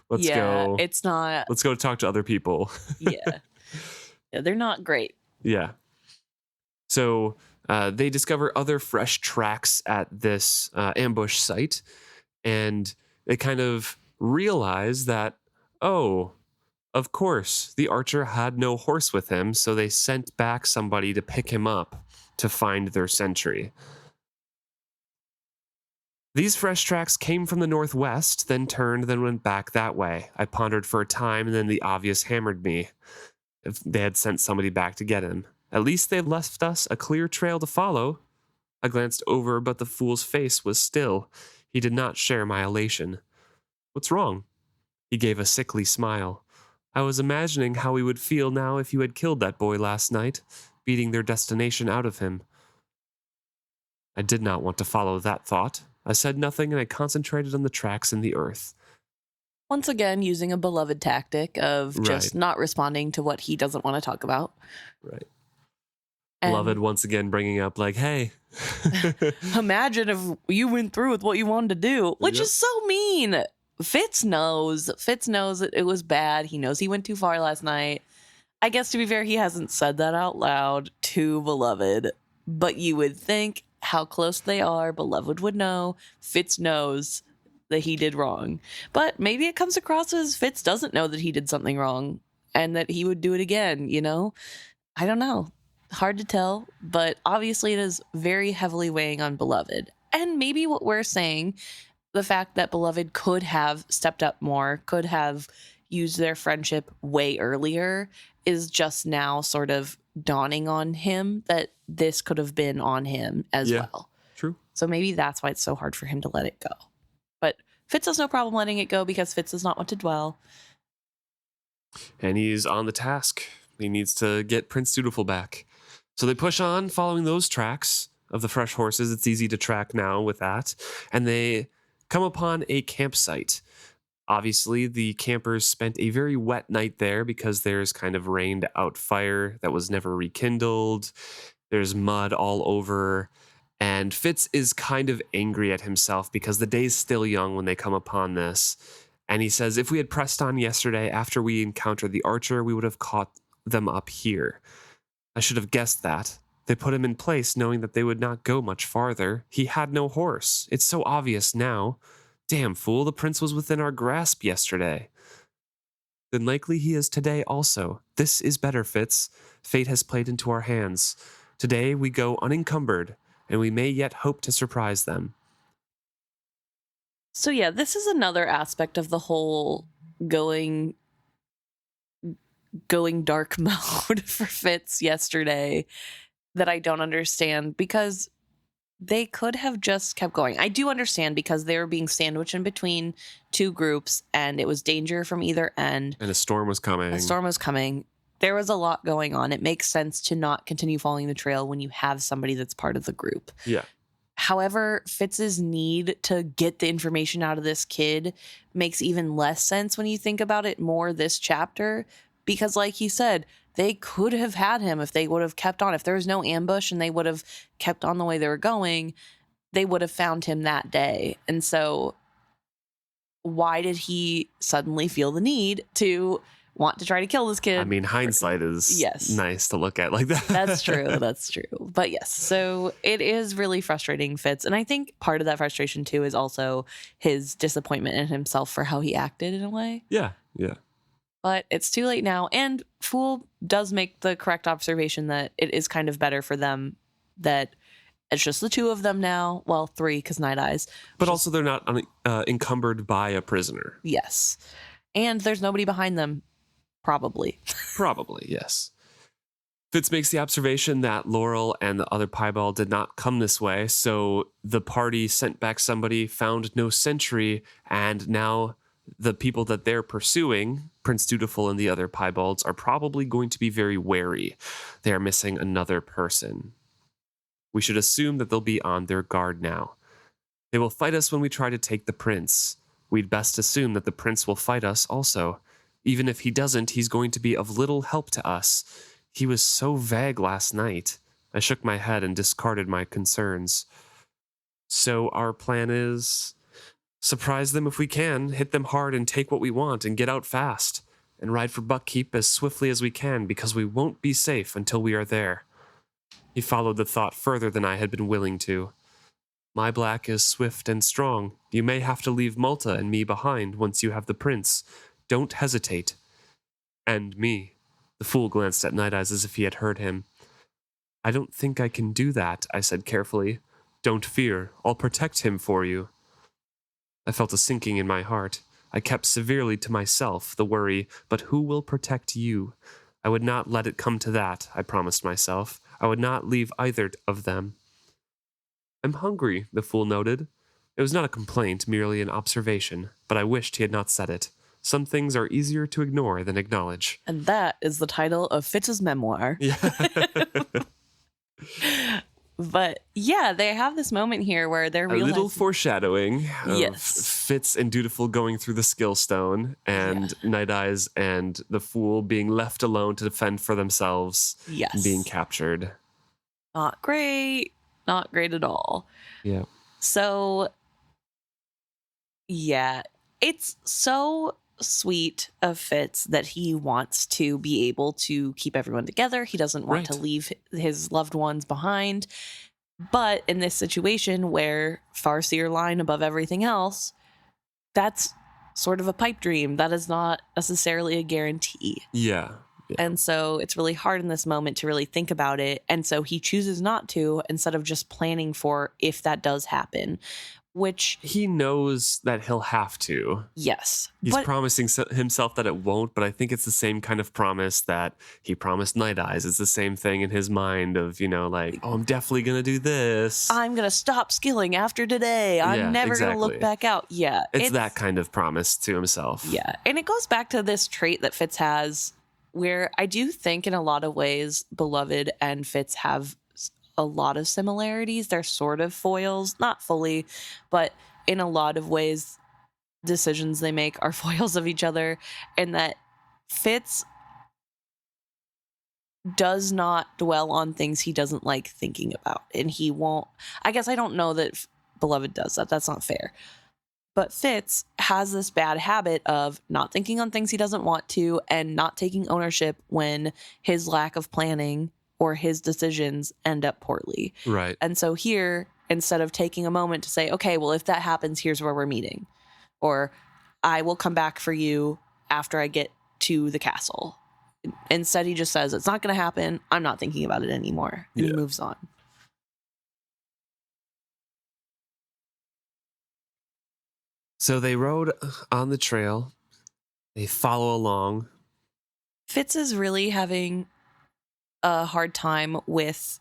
Let's go talk to other people. Yeah, they're not great. Yeah. So they discover other fresh tracks at this ambush site, and they kind of realize that, oh, of course, the archer had no horse with him, so they sent back somebody to pick him up to find their sentry. These fresh tracks came from the northwest, then turned, then went back that way. I pondered for a time, and then the obvious hammered me. If they had sent somebody back to get him. At least they left us a clear trail to follow. I glanced over, but the fool's face was still. He did not share my elation. What's wrong? He gave a sickly smile. I was imagining how he would feel now if you had killed that boy last night, beating their destination out of him. I did not want to follow that thought. I said nothing, and I concentrated on the tracks in the earth. Once again, using a beloved tactic of just not responding to what he doesn't want to talk about. Right. Beloved once again bringing up, like, hey. Imagine if you went through with what you wanted to do, which is so mean. Fitz knows that it was bad. He knows he went too far last night. I guess, to be fair, he hasn't said that out loud to Beloved, but you would think how close they are, Beloved would know. Fitz knows that he did wrong, but maybe it comes across as Fitz doesn't know that he did something wrong and that he would do it again. I don't know. Hard to tell, but obviously it is very heavily weighing on Beloved. And maybe what we're saying the fact that Beloved could have stepped up more, could have used their friendship way earlier, is just now sort of dawning on him that this could have been on him as well. True. So maybe that's why it's so hard for him to let it go. But Fitz has no problem letting it go because Fitz does not want to dwell. And he's on the task. He needs to get Prince Dutiful back. So they push on following those tracks of the fresh horses. It's easy to track now with that. And they come upon a campsite. Obviously, the campers spent a very wet night there because there's kind of rained out fire that was never rekindled. There's mud all over. And Fitz is kind of angry at himself because the day's still young when they come upon this. And he says, if we had pressed on yesterday after we encountered the archer, we would have caught them up here. I should have guessed that. They put him in place knowing that they would not go much farther. He had no horse. It's so obvious now. Damn fool, the prince was within our grasp yesterday. Then likely he is today also. This is better, Fitz. Fate has played into our hands. Today we go unencumbered, and we may yet hope to surprise them. So yeah, this is another aspect of the whole going dark mode for Fitz yesterday that I don't understand, because they could have just kept going. I do understand because they were being sandwiched in between two groups and it was danger from either end. And a storm was coming. There was a lot going on. It makes sense to not continue following the trail when you have somebody that's part of the group. Yeah. However, Fitz's need to get the information out of this kid makes even less sense when you think about it more this chapter, because like he said, they could have had him if they would have kept on. If there was no ambush and they would have kept on the way they were going, they would have found him that day. And so why did he suddenly feel the need to want to try to kill this kid? I mean, hindsight is nice to look at like that. That's true. But yes, so it is really frustrating, Fitz. And I think part of that frustration too is also his disappointment in himself for how he acted in a way. Yeah. But it's too late now. And Fool does make the correct observation that it is kind of better for them that it's just the two of them now. Well, three, because Nighteyes. But also they're not encumbered by a prisoner. Yes. And there's nobody behind them. Probably, yes. Fitz makes the observation that Laurel and the other Piebald did not come this way, so the party sent back somebody, found no sentry, and now the people that they're pursuing, Prince Dutiful and the other Piebalds, are probably going to be very wary. They are missing another person. We should assume that they'll be on their guard now. They will fight us when we try to take the prince. We'd best assume that the prince will fight us also. Even if he doesn't, he's going to be of little help to us. He was so vague last night. I shook my head and discarded my concerns. So our plan is surprise them if we can, hit them hard and take what we want and get out fast, and ride for Buckkeep as swiftly as we can because we won't be safe until we are there. He followed the thought further than I had been willing to. My black is swift and strong. You may have to leave Malta and me behind once you have the prince. Don't hesitate. And me. The fool glanced at Nighteyes as if he had heard him. I don't think I can do that, I said carefully. Don't fear. I'll protect him for you. I felt a sinking in my heart. I kept severely to myself the worry, but who will protect you? I would not let it come to that, I promised myself. I would not leave either of them. I'm hungry, the fool noted. It was not a complaint, merely an observation, but I wished he had not said it. Some things are easier to ignore than acknowledge. And that is the title of Fitz's memoir. Yeah. But yeah, they have this moment here where they're realizing... A little foreshadowing of Yes. Fitz and Dutiful going through the skill stone and Nighteyes and the fool being left alone to defend for themselves. Yes. Being captured. Not great. Not great at all. Yeah. So, yeah, it's so sweet of Fitz that he wants to be able to keep everyone together. He doesn't want to leave his loved ones behind. But in this situation where Farseer line above everything else, that's sort of a pipe dream. That is not necessarily a guarantee. Yeah. And so it's really hard in this moment to really think about it. And so he chooses not to, instead of just planning for if that does happen. which, he knows that he'll have to. yes. He's But promising himself that it won't, but I think it's the same kind of promise that he promised Nighteyes. It's the same thing in his mind of, like, oh, I'm definitely going to do this. I'm going to stop skilling after today. I'm never going to look back out. Yeah. It's that kind of promise to himself. Yeah. And it goes back to this trait that Fitz has, where I do think in a lot of ways, Beloved and Fitz have a lot of similarities. They're sort of foils, not fully, but in a lot of ways, decisions they make are foils of each other, and that Fitz does not dwell on things he doesn't like thinking about, and he won't. I guess I don't know that Beloved does that. That's not fair. But Fitz has this bad habit of not thinking on things he doesn't want to and not taking ownership when his lack of planning or his decisions end up poorly. Right. And so here, instead of taking a moment to say, okay, well, if that happens, here's where we're meeting, or I will come back for you after I get to the castle. Instead, he just says, it's not going to happen. I'm not thinking about it anymore. And he moves on. So they rode on the trail. They follow along. Fitz is really having a hard time with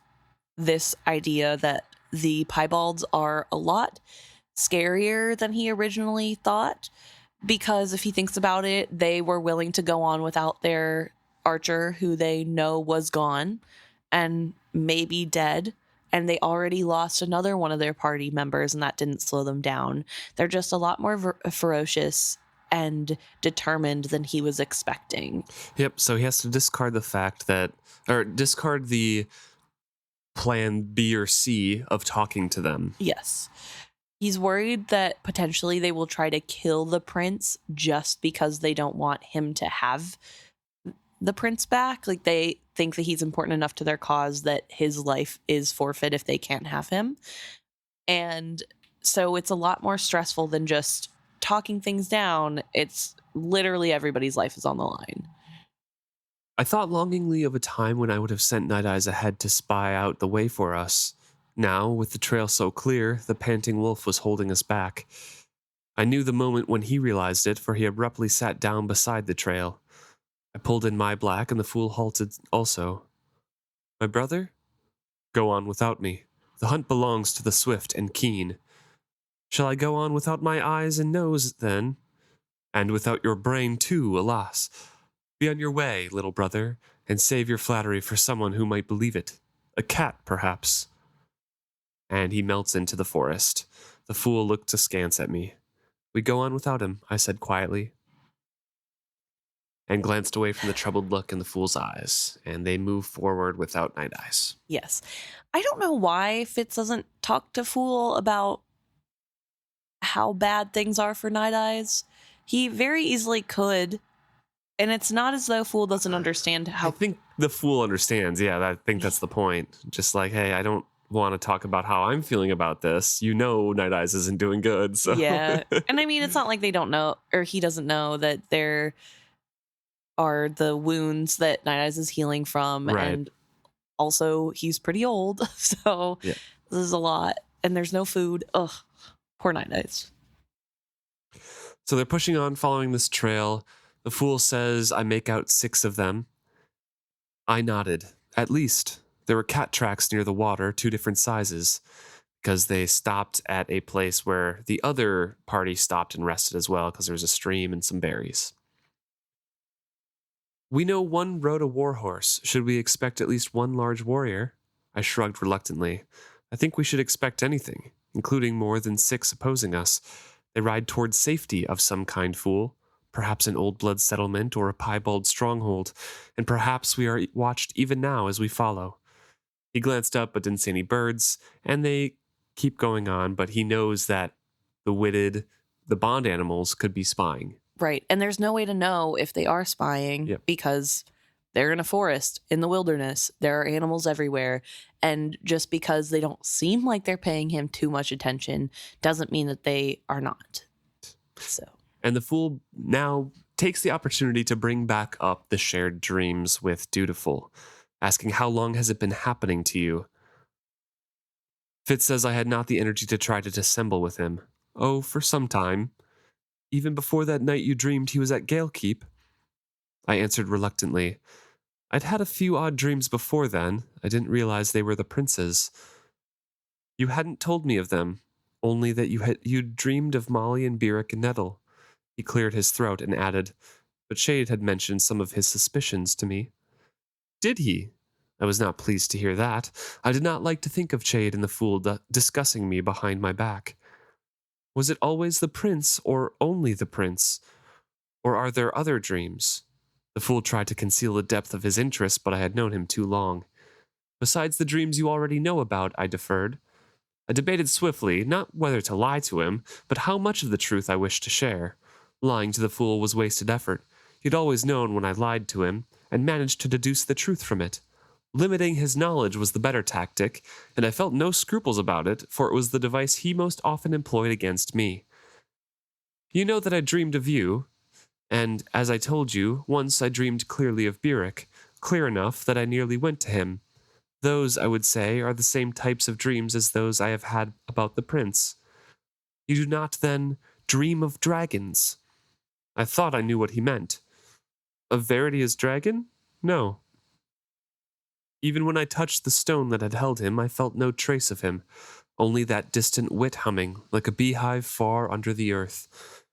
this idea that the Piebalds are a lot scarier than he originally thought, because if he thinks about it, they were willing to go on without their archer, who they know was gone and maybe dead, and they already lost another one of their party members, and that didn't slow them down. They're just a lot more ferocious and determined than he was expecting. Yep, so he has to discard the plan B or C of talking to them. Yes. He's worried that potentially they will try to kill the prince just because they don't want him to have the prince back. Like, they think that he's important enough to their cause that his life is forfeit if they can't have him. And so it's a lot more stressful than just talking things down. It's literally everybody's life is on the line. I thought longingly of a time when I would have sent Nighteyes ahead to spy out the way for us. Now, with the trail so clear, the panting wolf was holding us back. I knew the moment when he realized it, for he abruptly sat down beside the trail. I pulled in my black, and the fool halted also. My brother? Go on without me. The hunt belongs to the swift and keen. Shall I go on without my eyes and nose, then? And without your brain, too, alas. Be on your way, little brother, and save your flattery for someone who might believe it. A cat, perhaps. And he melts into the forest. The fool looked askance at me. We go on without him, I said quietly, and glanced away from the troubled look in the fool's eyes, and they moved forward without Nighteyes. Yes. I don't know why Fitz doesn't talk to Fool about how bad things are for Nighteyes. He very easily could, and it's not as though Fool doesn't understand how... I think the fool understands, I think that's the point. Just like, hey, I don't want to talk about how I'm feeling about this. Nighteyes isn't doing good, so... Yeah, and I mean, it's not like they don't know, or he doesn't know that there are the wounds that Nighteyes is healing from, right. And also he's pretty old, so this is a lot, and there's no food. Ugh, poor Nighteyes. So they're pushing on, following this trail. The fool says, I make out 6 of them. I nodded. At least. There were cat tracks near the water, 2 different sizes, because they stopped at a place where the other party stopped and rested as well, because there was a stream and some berries. We know one rode a warhorse. Should we expect at least one large warrior? I shrugged reluctantly. I think we should expect anything, including more than 6 opposing us. They ride towards safety of some kind, fool. Perhaps an old blood settlement or a piebald stronghold, and perhaps we are watched even now as we follow. He glanced up but didn't see any birds, and they keep going on, but he knows that the bond animals could be spying. Right, and there's no way to know if they are spying because they're in a forest, in the wilderness. There are animals everywhere, and just because they don't seem like they're paying him too much attention doesn't mean that they are not. So... And the fool now takes the opportunity to bring back up the shared dreams with Dutiful, asking how long has it been happening to you? Fitz says I had not the energy to try to dissemble with him. Oh, for some time. Even before that night you dreamed he was at Galekeep. I answered reluctantly. I'd had a few odd dreams before then. I didn't realize they were the prince's. You hadn't told me of them, only that you'd dreamed of Molly and Beric and Nettle. He cleared his throat and added, but Shade had mentioned some of his suspicions to me. Did he? I was not pleased to hear that. I did not like to think of Shade and the fool discussing me behind my back. Was it always the prince, or only the prince? Or are there other dreams? The fool tried to conceal the depth of his interest, but I had known him too long. Besides the dreams you already know about, I deferred. I debated swiftly, not whether to lie to him, but how much of the truth I wished to share. Lying to the fool was wasted effort. He'd always known when I lied to him, and managed to deduce the truth from it. Limiting his knowledge was the better tactic, and I felt no scruples about it, for it was the device he most often employed against me. You know that I dreamed of you, and, as I told you, once I dreamed clearly of Beric, clear enough that I nearly went to him. Those, I would say, are the same types of dreams as those I have had about the prince. You do not, then, dream of dragons? I thought I knew what he meant. Of Verity's dragon? No. Even when I touched the stone that had held him, I felt no trace of him, only that distant wit humming, like a beehive far under the earth.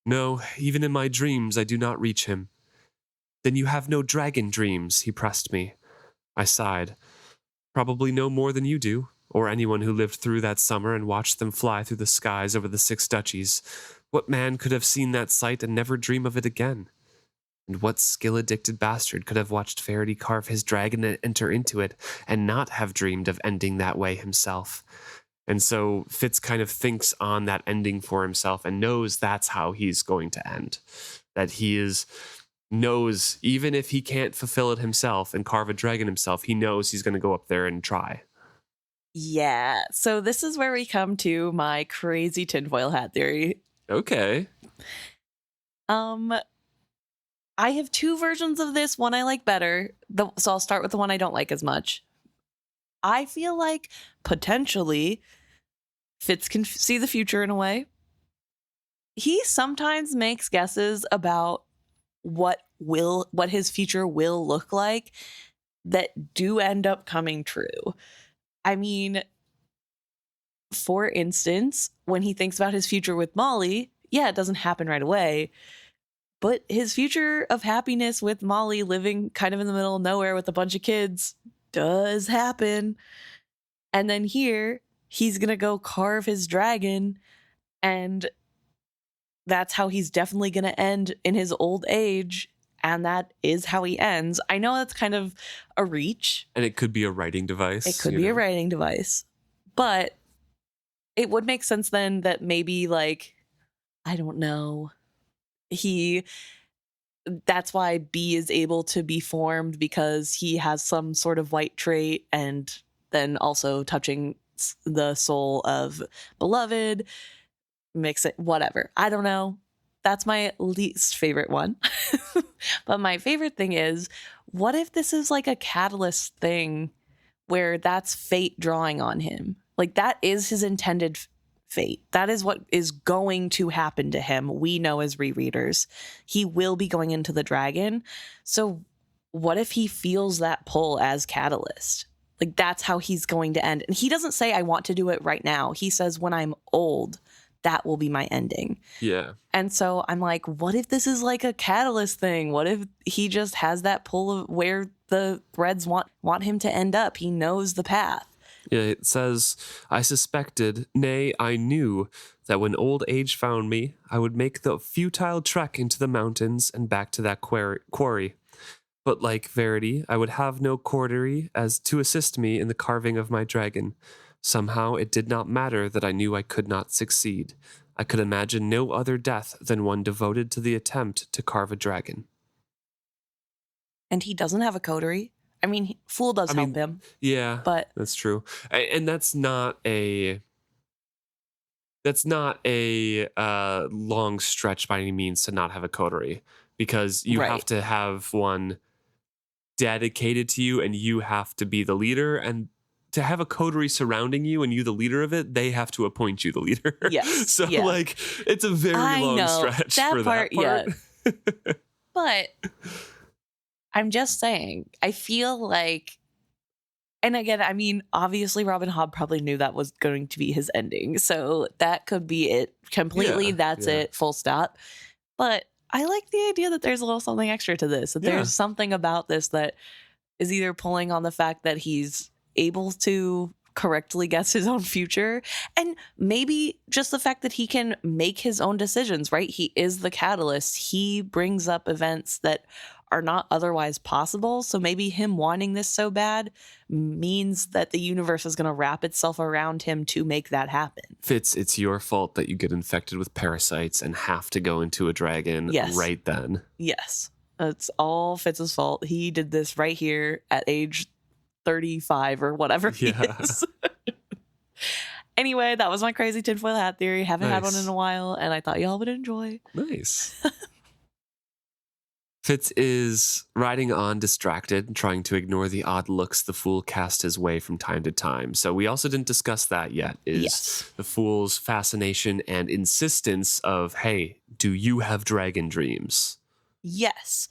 No, even in my dreams I do not reach him. Then you have no dragon dreams, he pressed me. I sighed. Probably no more than you do, or anyone who lived through that summer and watched them fly through the skies over the 6 duchies. What man could have seen that sight and never dream of it again? And what skill-addicted bastard could have watched Verity carve his dragon and enter into it, and not have dreamed of ending that way himself? And so Fitz kind of thinks on that ending for himself and knows that's how he's going to end. That he knows, even if he can't fulfill it himself and carve a dragon himself, he knows he's going to go up there and try. Yeah, so this is where we come to my crazy tinfoil hat theory. Okay. I have 2 versions of this. One I like better, so I'll start with the one I don't like as much. I feel like potentially Fitz can see the future in a way. He sometimes makes guesses about what his future will look like that do end up coming true. I mean, for instance, when he thinks about his future with Molly, yeah, it doesn't happen right away, but his future of happiness with Molly living kind of in the middle of nowhere with a bunch of kids does happen. And then here, he's gonna go carve his dragon, and that's how he's definitely gonna end in his old age, and that is how he ends. I know that's kind of a reach. And it could be a writing device. It could be a writing device. But it would make sense then that maybe, like, I don't know, that's why B is able to be formed, because he has some sort of white trait, and then also touching the soul of Beloved, mix it, whatever. I don't know. That's my least favorite one. But my favorite thing is, what if this is like a catalyst thing where that's fate drawing on him? Like, that is his intended fate. That is what is going to happen to him. We know as rereaders, he will be going into the dragon. So what if he feels that pull as catalyst? Like, that's how he's going to end. And he doesn't say, I want to do it right now. He says, when I'm old, that will be my ending. Yeah. And so I'm like, what if this is like a catalyst thing? What if he just has that pull of where the threads want him to end up? He knows the path. Yeah, it says, I suspected, nay, I knew, that when old age found me, I would make the futile trek into the mountains and back to that quarry. But like Verity, I would have no coterie as to assist me in the carving of my dragon. Somehow it did not matter that I knew I could not succeed. I could imagine no other death than one devoted to the attempt to carve a dragon. And he doesn't have a coterie. I mean, Fool does help him. Yeah, but that's true. And that's not a long stretch by any means to not have a coterie, because you have to have one dedicated to you, and you have to be the leader, and to have a coterie surrounding you and you the leader of it, they have to appoint you the leader. Yes. So yeah. like it's a very long stretch that for part, that part. Yeah. But I'm just saying, I feel like, and again, I mean, obviously Robin Hobb probably knew that was going to be his ending. So that could be it completely. That's it, full stop. But I like the idea that there's a little something extra to this, that there's something about this that is either pulling on the fact that he's able to correctly guess his own future, and maybe just the fact that he can make his own decisions, right? He is the catalyst. He brings up events that are not otherwise possible. So maybe him wanting this so bad means that the universe is going to wrap itself around him to make that happen. Fitz, it's your fault that you get infected with parasites and have to go into a dragon right then. Yes. It's all Fitz's fault. He did this right here at age 35 or whatever he is. Anyway, that was my crazy tinfoil hat theory. Haven't had one in a while, and I thought y'all would enjoy. Nice. Fitz is riding on distracted, trying to ignore the odd looks the fool cast his way from time to time. So we also didn't discuss that yet, is the fool's fascination and insistence of, hey, do you have dragon dreams? Yes.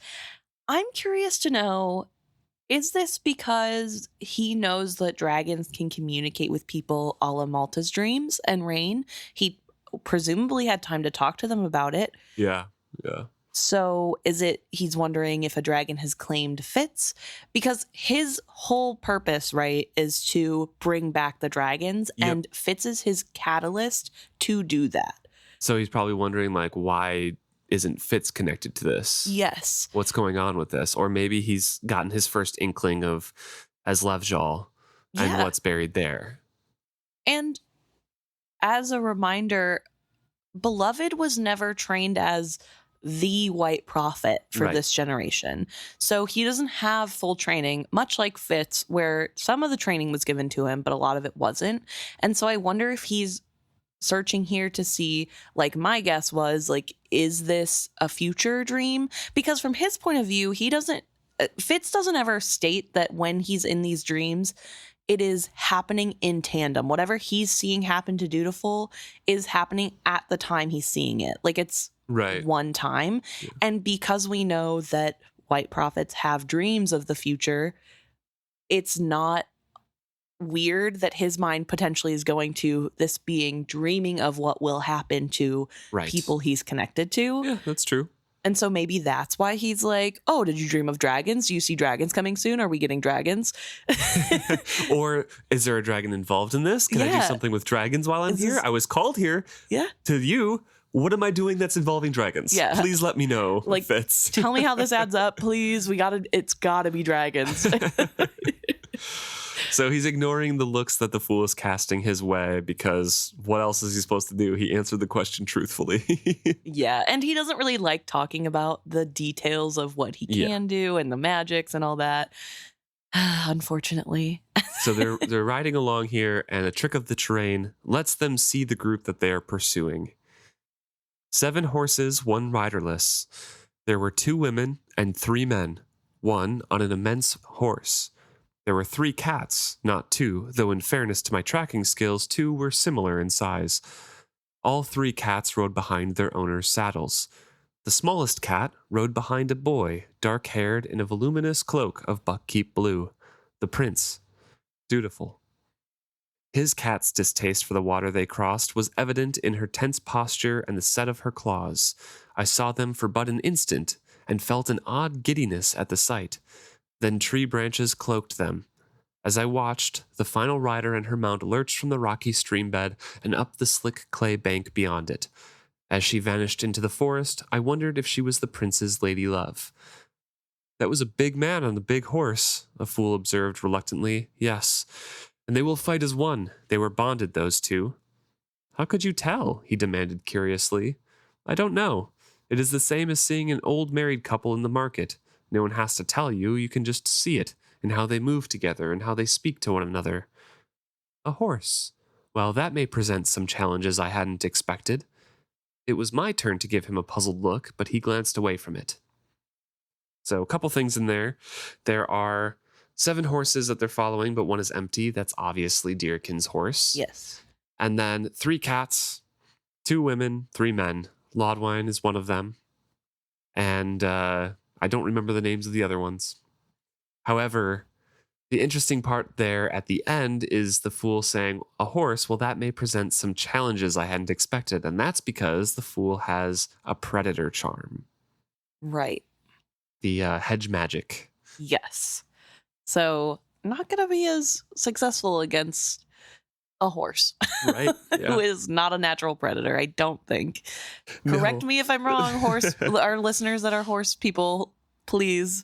I'm curious to know, is this because he knows that dragons can communicate with people a la Malta's dreams and Rain? He presumably had time to talk to them about it. Yeah. So is it he's wondering if a dragon has claimed Fitz? Because his whole purpose, right, is to bring back the dragons, and Fitz is his catalyst to do that. So he's probably wondering, like, why isn't Fitz connected to this? Yes. What's going on with this? Or maybe he's gotten his first inkling of Aslevjal and what's buried there. And as a reminder, Beloved was never trained as the white prophet for this generation. So he doesn't have full training, much like Fitz, where some of the training was given to him, but a lot of it wasn't. And so I wonder if he's searching here to see, like my guess was, like, is this a future dream? Because from his point of view, Fitz doesn't ever state that when he's in these dreams, it is happening in tandem. Whatever he's seeing happen to Dutiful is happening at the time he's seeing it. Like, it's one time. Yeah. And because we know that white prophets have dreams of the future, it's not weird that his mind potentially is going to this being dreaming of what will happen to people he's connected to. Yeah, that's true. And so maybe that's why he's like, oh, did you dream of dragons? Do you see dragons coming soon? Are we getting dragons? Or is there a dragon involved in this? Can I do something with dragons while I'm here? I was called here to you. What am I doing that's involving dragons? Yeah. Please let me know, like, Fitz. Tell me how this adds up, please. It's gotta be dragons. So he's ignoring the looks that the fool is casting his way, because what else is he supposed to do? He answered the question truthfully. Yeah, and he doesn't really like talking about the details of what he can do and the magics and all that. Unfortunately. So they're riding along here, and a trick of the terrain lets them see the group that they are pursuing. 7 horses, 1 riderless. There were 2 women and 3 men, 1 on an immense horse. There were 3 cats, not 2, though in fairness to my tracking skills, 2 were similar in size. All 3 cats rode behind their owners' saddles. The smallest cat rode behind a boy, dark-haired in a voluminous cloak of buckkeep blue, the prince, Dutiful. His cat's distaste for the water they crossed was evident in her tense posture and the set of her claws. I saw them for but an instant, and felt an odd giddiness at the sight. Then tree branches cloaked them. As I watched, the final rider and her mount lurched from the rocky streambed and up the slick clay bank beyond it. As she vanished into the forest, I wondered if she was the prince's lady love. That was a big man on the big horse, a fool observed reluctantly. Yes, and they will fight as one. They were bonded, those 2. How could you tell? He demanded curiously. I don't know. It is the same as seeing an old married couple in the market. No one has to tell you, you can just see it, in how they move together and how they speak to one another. A horse. Well, that may present some challenges I hadn't expected. It was my turn to give him a puzzled look, but he glanced away from it. So a couple things in there. There are 7 horses that they're following, but one is empty. That's obviously Deerkin's horse. Yes. And then 3 cats, 2 women, 3 men. Lodwine is one of them. And I don't remember the names of the other ones. However, the interesting part there at the end is the fool saying, a horse, well, that may present some challenges I hadn't expected. And that's because the fool has a predator charm. Right. The hedge magic. Yes. So not going to be as successful against a horse. Right. Yeah. Who is not a natural predator, I don't think. Correct No. me if I'm wrong, horse. Our listeners that are horse people, please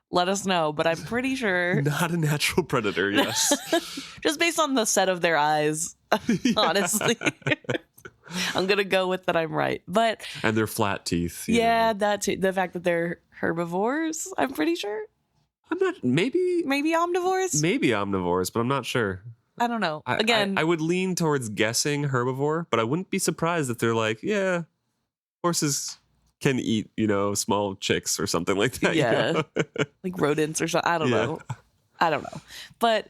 let us know. But I'm pretty sure. Not a natural predator, yes. Just based on the set of their eyes, honestly. I'm going to go with that I'm right. But And their flat teeth. yeah, that too. The fact that they're herbivores, I'm pretty sure. I'm not, maybe Omnivores? but I'm not sure. I don't know. I would lean towards guessing herbivore, but I wouldn't be surprised if they're like, yeah, horses can eat, small chicks or something like that. Yeah. Like rodents or something. I don't know. But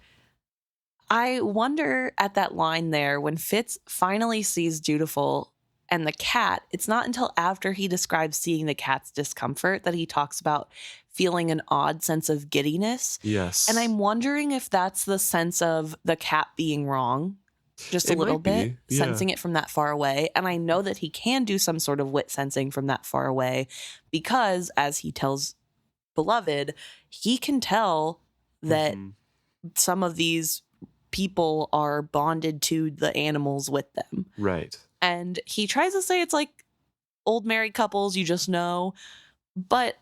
I wonder at that line there when Fitz finally sees Dutiful and the cat, it's not until after he describes seeing the cat's discomfort that he talks about feeling an odd sense of giddiness. Yes. And I'm wondering if that's the sense of the cat being wrong, just a little bit, sensing it from that far away. And I know that he can do some sort of wit sensing from that far away because, as he tells Beloved, he can tell that some of these people are bonded to the animals with them. Right. And he tries to say it's like old married couples, you just know. But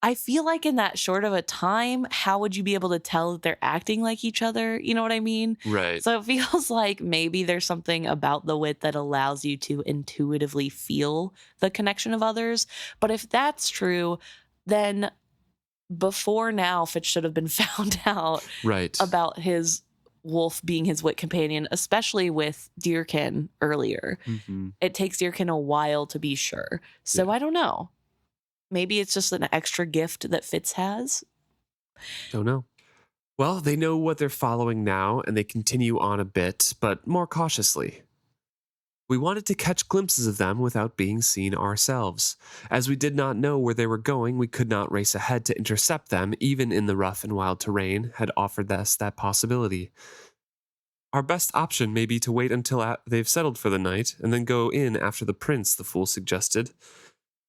I feel like in that short of a time, how would you be able to tell that they're acting like each other? You know what I mean? Right. So it feels like maybe there's something about the wit that allows you to intuitively feel the connection of others. But if that's true, then before now, Fitz should have been found out about his wolf being his wit companion, especially with Deerkin earlier. It takes Deerkin a while to be sure. So I don't know. Maybe it's just an extra gift that Fitz has. Don't know. Well, they know what they're following now, and they continue on a bit, but more cautiously. We wanted to catch glimpses of them without being seen ourselves. As we did not know where they were going, we could not race ahead to intercept them, even in the rough and wild terrain had offered us that possibility. Our best option may be to wait until they've settled for the night, and then go in after the prince, the fool suggested.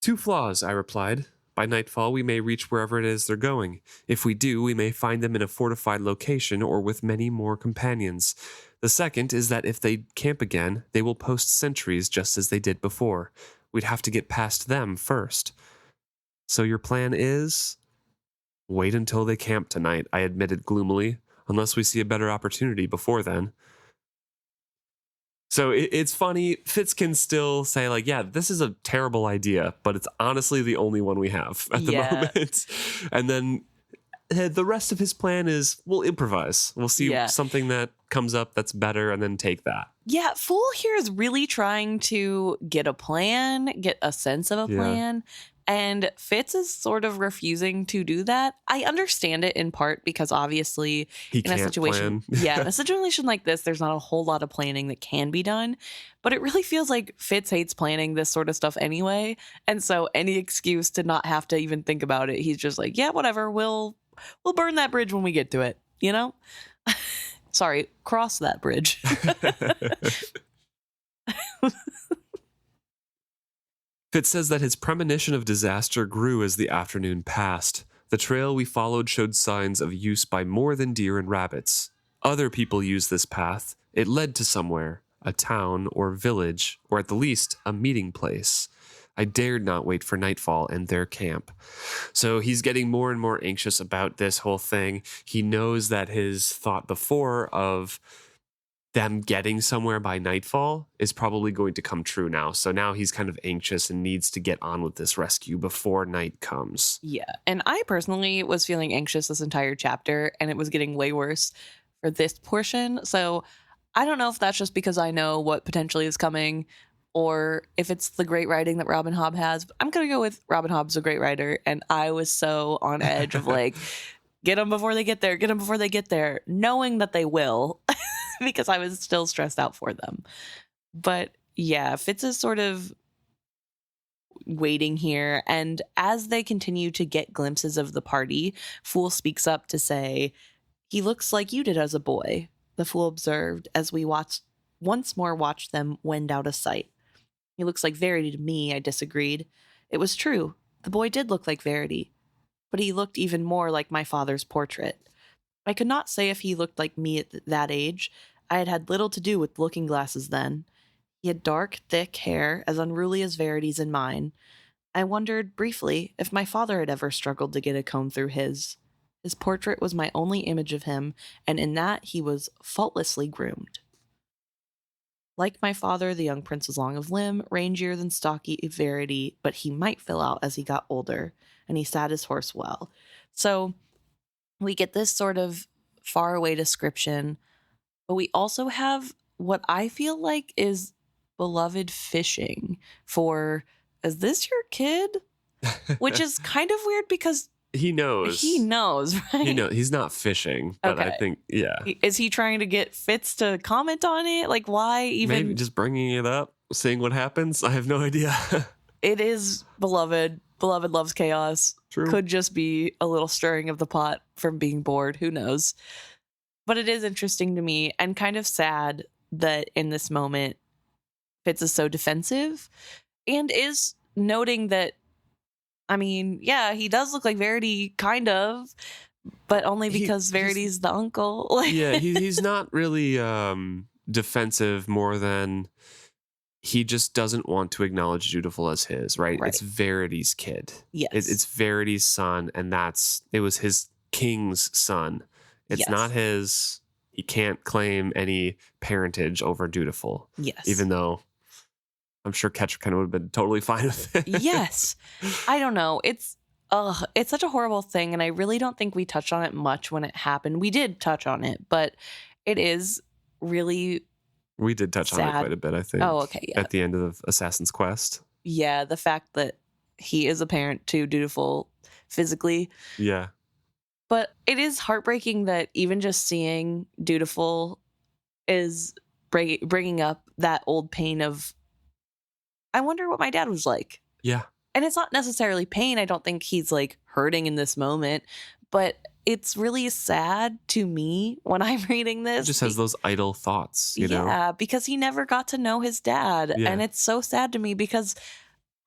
2 flaws, I replied. By nightfall, we may reach wherever it is they're going. If we do, we may find them in a fortified location or with many more companions. The second is that if they camp again, they will post sentries just as they did before. We'd have to get past them first. So your plan is? Wait until they camp tonight, I admitted gloomily, unless we see a better opportunity before then. So it's funny, Fitz can still say, like, yeah, this is a terrible idea, but it's honestly the only one we have at the moment. And then the rest of his plan is, we'll improvise. We'll see something that comes up that's better and then take that. Yeah, Fool here is really trying to get a plan, get a sense of a plan. And Fitz is sort of refusing to do that. I understand it in part because obviously in a situation like this, there's not a whole lot of planning that can be done. But it really feels like Fitz hates planning this sort of stuff anyway. And so any excuse to not have to even think about it, he's just like, yeah, whatever, we'll burn that bridge when we get to it, you know? Sorry, cross that bridge. Fitz says that his premonition of disaster grew as the afternoon passed. The trail we followed showed signs of use by more than deer and rabbits. Other people used this path. It led to somewhere, a town or village, or at the least, a meeting place. I dared not wait for nightfall and their camp. So he's getting more and more anxious about this whole thing. He knows that his thought before of them getting somewhere by nightfall is probably going to come true now. So now he's kind of anxious and needs to get on with this rescue before night comes. Yeah. And I personally was feeling anxious this entire chapter, and it was getting way worse for this portion. So I don't know if that's just because I know what potentially is coming or if it's the great writing that Robin Hobb has. But I'm going to go with Robin Hobb's a great writer. And I was so on edge of like, get them before they get there, get them before they get there, knowing that they will, because I was still stressed out for them. But yeah, Fitz is sort of waiting here, and as they continue to get glimpses of the party, Fool speaks up to say, "He looks like you did as a boy," the Fool observed as we once more watched them wend out of sight. "He looks like Verity to me," I disagreed. It was true. The boy did look like Verity, but he looked even more like my father's portrait. I could not say if he looked like me at that age. I had had little to do with looking glasses then. He had dark, thick hair, as unruly as Verity's and mine. I wondered, briefly, if my father had ever struggled to get a comb through his. His portrait was my only image of him, and in that he was faultlessly groomed. Like my father, the young prince was long of limb, rangier than stocky Verity, but he might fill out as he got older, and he sat his horse well. So we get this sort of faraway description, but we also have what I feel like is beloved fishing for, "Is this your kid?" Which is kind of weird because he knows, right? He knows he's not fishing, but Okay. I think, yeah. Is he trying to get Fitz to comment on it? Like, why even? Maybe just bringing it up, seeing what happens. I have no idea. It is beloved. Beloved loves chaos. True. Could just be a little stirring of the pot from being bored. Who knows? But it is interesting to me and kind of sad that in this moment, Fitz is so defensive and is noting that, I mean, yeah, he does look like Verity, kind of, but only because Verity's the uncle. Yeah, he's not really defensive more than he just doesn't want to acknowledge Dutiful as his, right? It's Verity's kid. Yes. It's Verity's son, and it was his king's son. It's not his. He can't claim any parentage over Dutiful. Yes. Even though I'm sure Ketcher kind of would have been totally fine with it. Yes. I don't know. It's such a horrible thing, and I really don't think we touched on it much when it happened. We did touch on it, but it is really We did touch on it quite a bit, I think. Oh, okay, yeah. At the end of Assassin's Quest. Yeah, the fact that he is a parent to Dutiful physically. Yeah. But it is heartbreaking that even just seeing Dutiful is bringing up that old pain of, I wonder what my dad was like. Yeah. And it's not necessarily pain. I don't think he's like hurting in this moment, but it's really sad to me when I'm reading this. He just has those idle thoughts, you know? Yeah, because he never got to know his dad. Yeah. And it's so sad to me because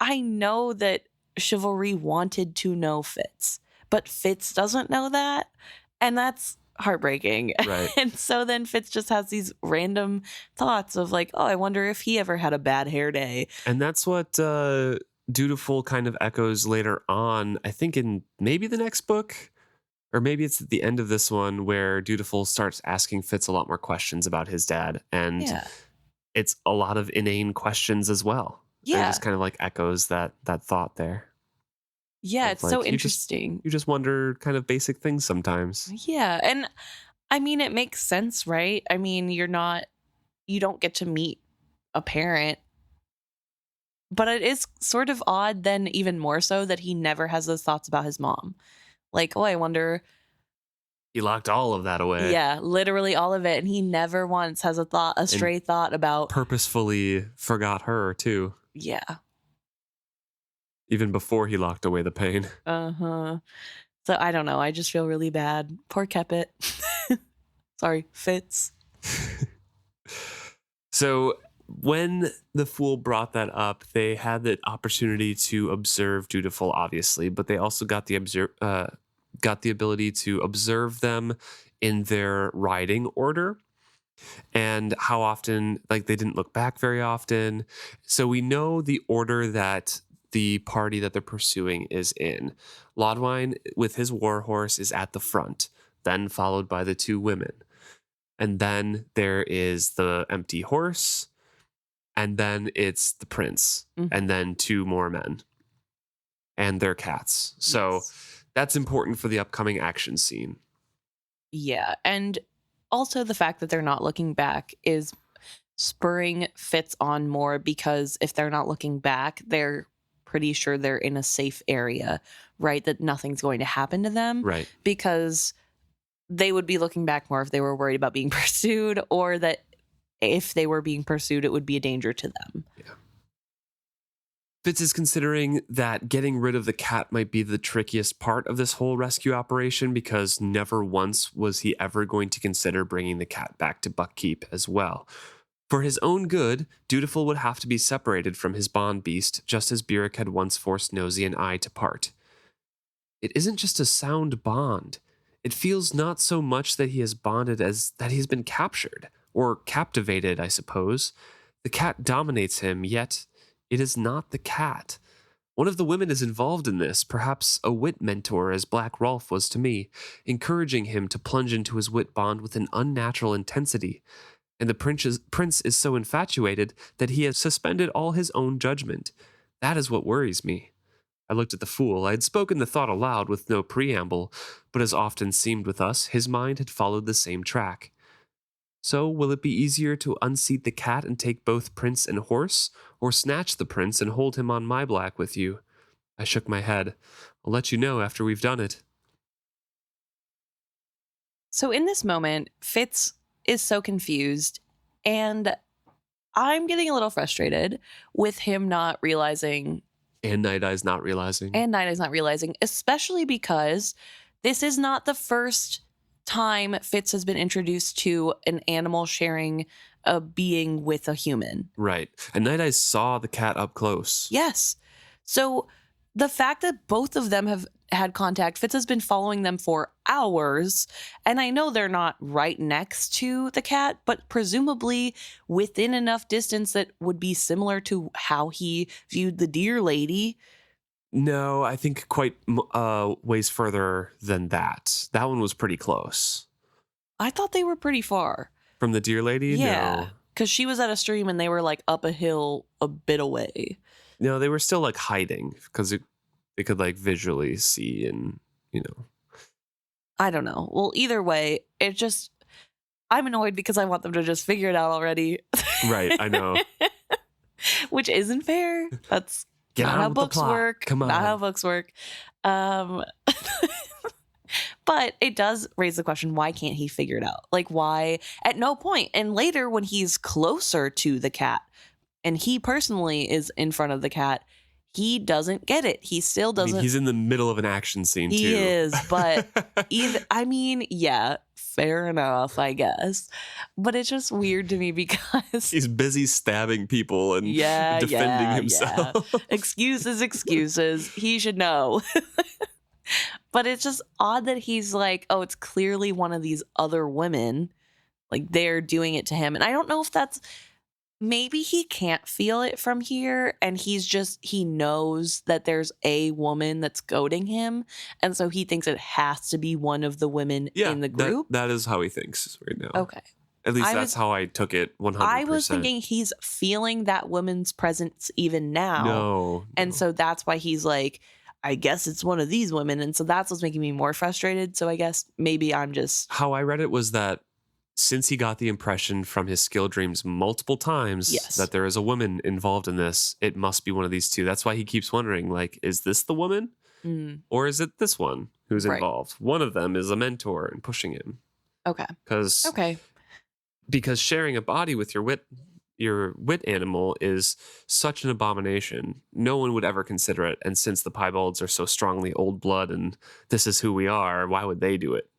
I know that Chivalry wanted to know Fitz, but Fitz doesn't know that. And that's heartbreaking. Right. And so then Fitz just has these random thoughts of like, oh, I wonder if he ever had a bad hair day. And that's what Dutiful kind of echoes later on, I think in maybe the next book, or maybe it's at the end of this one, where Dutiful starts asking Fitz a lot more questions about his dad. And it's a lot of inane questions as well. Yeah. And it just kind of like echoes that thought there. Yeah, it's like, so interesting. You just wonder kind of basic things sometimes. Yeah. And I mean, it makes sense, right? I mean, you don't get to meet a parent. But it is sort of odd then, even more so, that he never has those thoughts about his mom. Like, oh, I wonder. He locked all of that away. Yeah, literally all of it. And he never once has a stray thought about. Purposefully forgot her, too. Yeah. Even before he locked away the pain. Uh-huh. So I don't know. I just feel really bad. Poor Kepit. Sorry, Fitz. So when the Fool brought that up, they had the opportunity to observe Dutiful, obviously, but they also got the ability to observe them in their riding order and how often, like, they didn't look back very often. So we know the order that the party that they're pursuing is in. Lodwine with his warhorse is at the front, then followed by the two women. And then there is the empty horse, and then it's the prince, and then two more men and their cats. So that's important for the upcoming action scene. Yeah, and also the fact that they're not looking back is spurring Fitz on more, because if they're not looking back, they're pretty sure they're in a safe area, right? That nothing's going to happen to them. Right. Because they would be looking back more if they were worried about being pursued, or that if they were being pursued, it would be a danger to them. Yeah. Fitz is considering that getting rid of the cat might be the trickiest part of this whole rescue operation, because never once was he ever going to consider bringing the cat back to Buckkeep as well. For his own good, Dutiful would have to be separated from his bond beast, just as Burek had once forced Nosy and I to part. It isn't just a sound bond. It feels not so much that he has bonded as that he's been captured, or captivated, I suppose. The cat dominates him, yet it is not the cat. One of the women is involved in this, perhaps a wit mentor as Black Rolf was to me, encouraging him to plunge into his wit bond with an unnatural intensity. And the prince is so infatuated that he has suspended all his own judgment. That is what worries me. I looked at the fool. I had spoken the thought aloud with no preamble, but as often seemed with us, his mind had followed the same track. So, will it be easier to unseat the cat and take both prince and horse, or snatch the prince and hold him on my black with you? I shook my head. I'll let you know after we've done it. So in this moment, Fitz is so confused, and I'm getting a little frustrated with him not realizing. And Nighteyes not realizing. And Nighteyes not realizing, especially because this is not the first time Fitz has been introduced to an animal sharing a being with a human. Right. And Nighteyes saw the cat up close. Yes. So the fact that both of them have had contact, Fitz has been following them for hours, and I know they're not right next to the cat, but presumably within enough distance that would be similar to how he viewed the deer lady. No, I think quite ways further than that. That one was pretty close. I thought they were pretty far. From the deer lady? Yeah, because she was at a stream and they were like up a hill a bit away. No, they were still like hiding because they could like visually see and, you know. I don't know. Well, either way, I'm annoyed because I want them to just figure it out already. Right, I know. Which isn't fair. That's Get not on how with books the plot. work. Come on. Not how books work. But it does raise the question, why can't he figure it out? Like, why? At no point. And later when he's closer to the cat and he personally is in front of the cat, he doesn't get it. He still doesn't. He's in the middle of an action scene, too. He is, but yeah, fair enough, I guess. But it's just weird to me because he's busy stabbing people and defending himself. Yeah. Excuses. He should know. But it's just odd that he's like, oh, it's clearly one of these other women. Like, they're doing it to him. And I don't know if that's, maybe he can't feel it from here. And he knows that there's a woman that's goading him. And so he thinks it has to be one of the women in the group. That is how he thinks right now. Okay. At least that's how I took it 100%. I was thinking he's feeling that woman's presence even now. No. And so that's why he's like, I guess it's one of these women. And so that's what's making me more frustrated. So I guess maybe I'm just. How I read it was that since he got the impression from his skill dreams multiple times that there is a woman involved in this, it must be one of these two. That's why he keeps wondering, like, is this the woman? Or is it this one who's involved? One of them is a mentor and pushing him. Okay. Because sharing a body with your wit animal is such an abomination. No one would ever consider it. And since the Piebalds are so strongly old blood and this is who we are, why would they do it?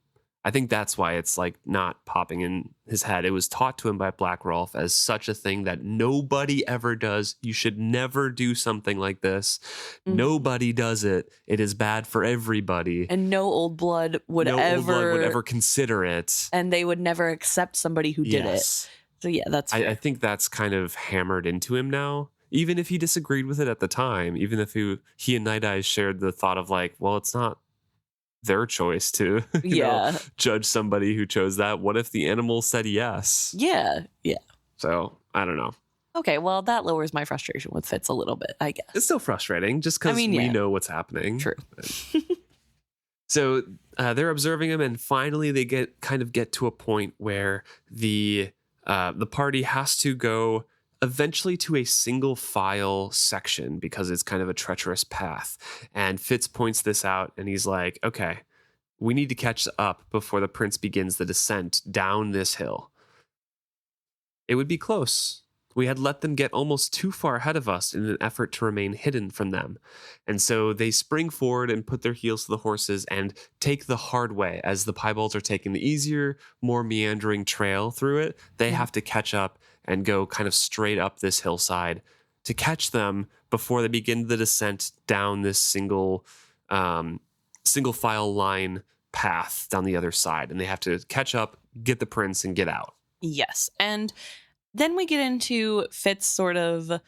I think that's why it's like not popping in his head. It was taught to him by Black Rolf as such a thing that nobody ever does. You should never do something like this. Nobody does it. It is bad for everybody. And no old blood would ever consider it. And they would never accept somebody who did it. So yeah, that's fair. I think that's kind of hammered into him now. Even if he disagreed with it at the time, even if he and Nighteyes shared the thought of like, well, it's not their choice to judge somebody who chose that. What if the animal said yes? Yeah. So I don't know. Okay, well, that lowers my frustration with Fitz a little bit, I guess. It's still frustrating just because we know what's happening. True. So they're observing him, and finally they get to a point where the party has to go eventually to a single file section because it's kind of a treacherous path. And Fitz points this out and he's like, okay, we need to catch up before the prince begins the descent down this hill. It would be close. We had let them get almost too far ahead of us in an effort to remain hidden from them. And so they spring forward and put their heels to the horses and take the hard way. As the Piebalds are taking the easier, more meandering trail through it, they have to catch up and go kind of straight up this hillside to catch them before they begin the descent down this single file line path down the other side. And they have to catch up, get the prince, and get out. Yes. And then we get into Fitz sort of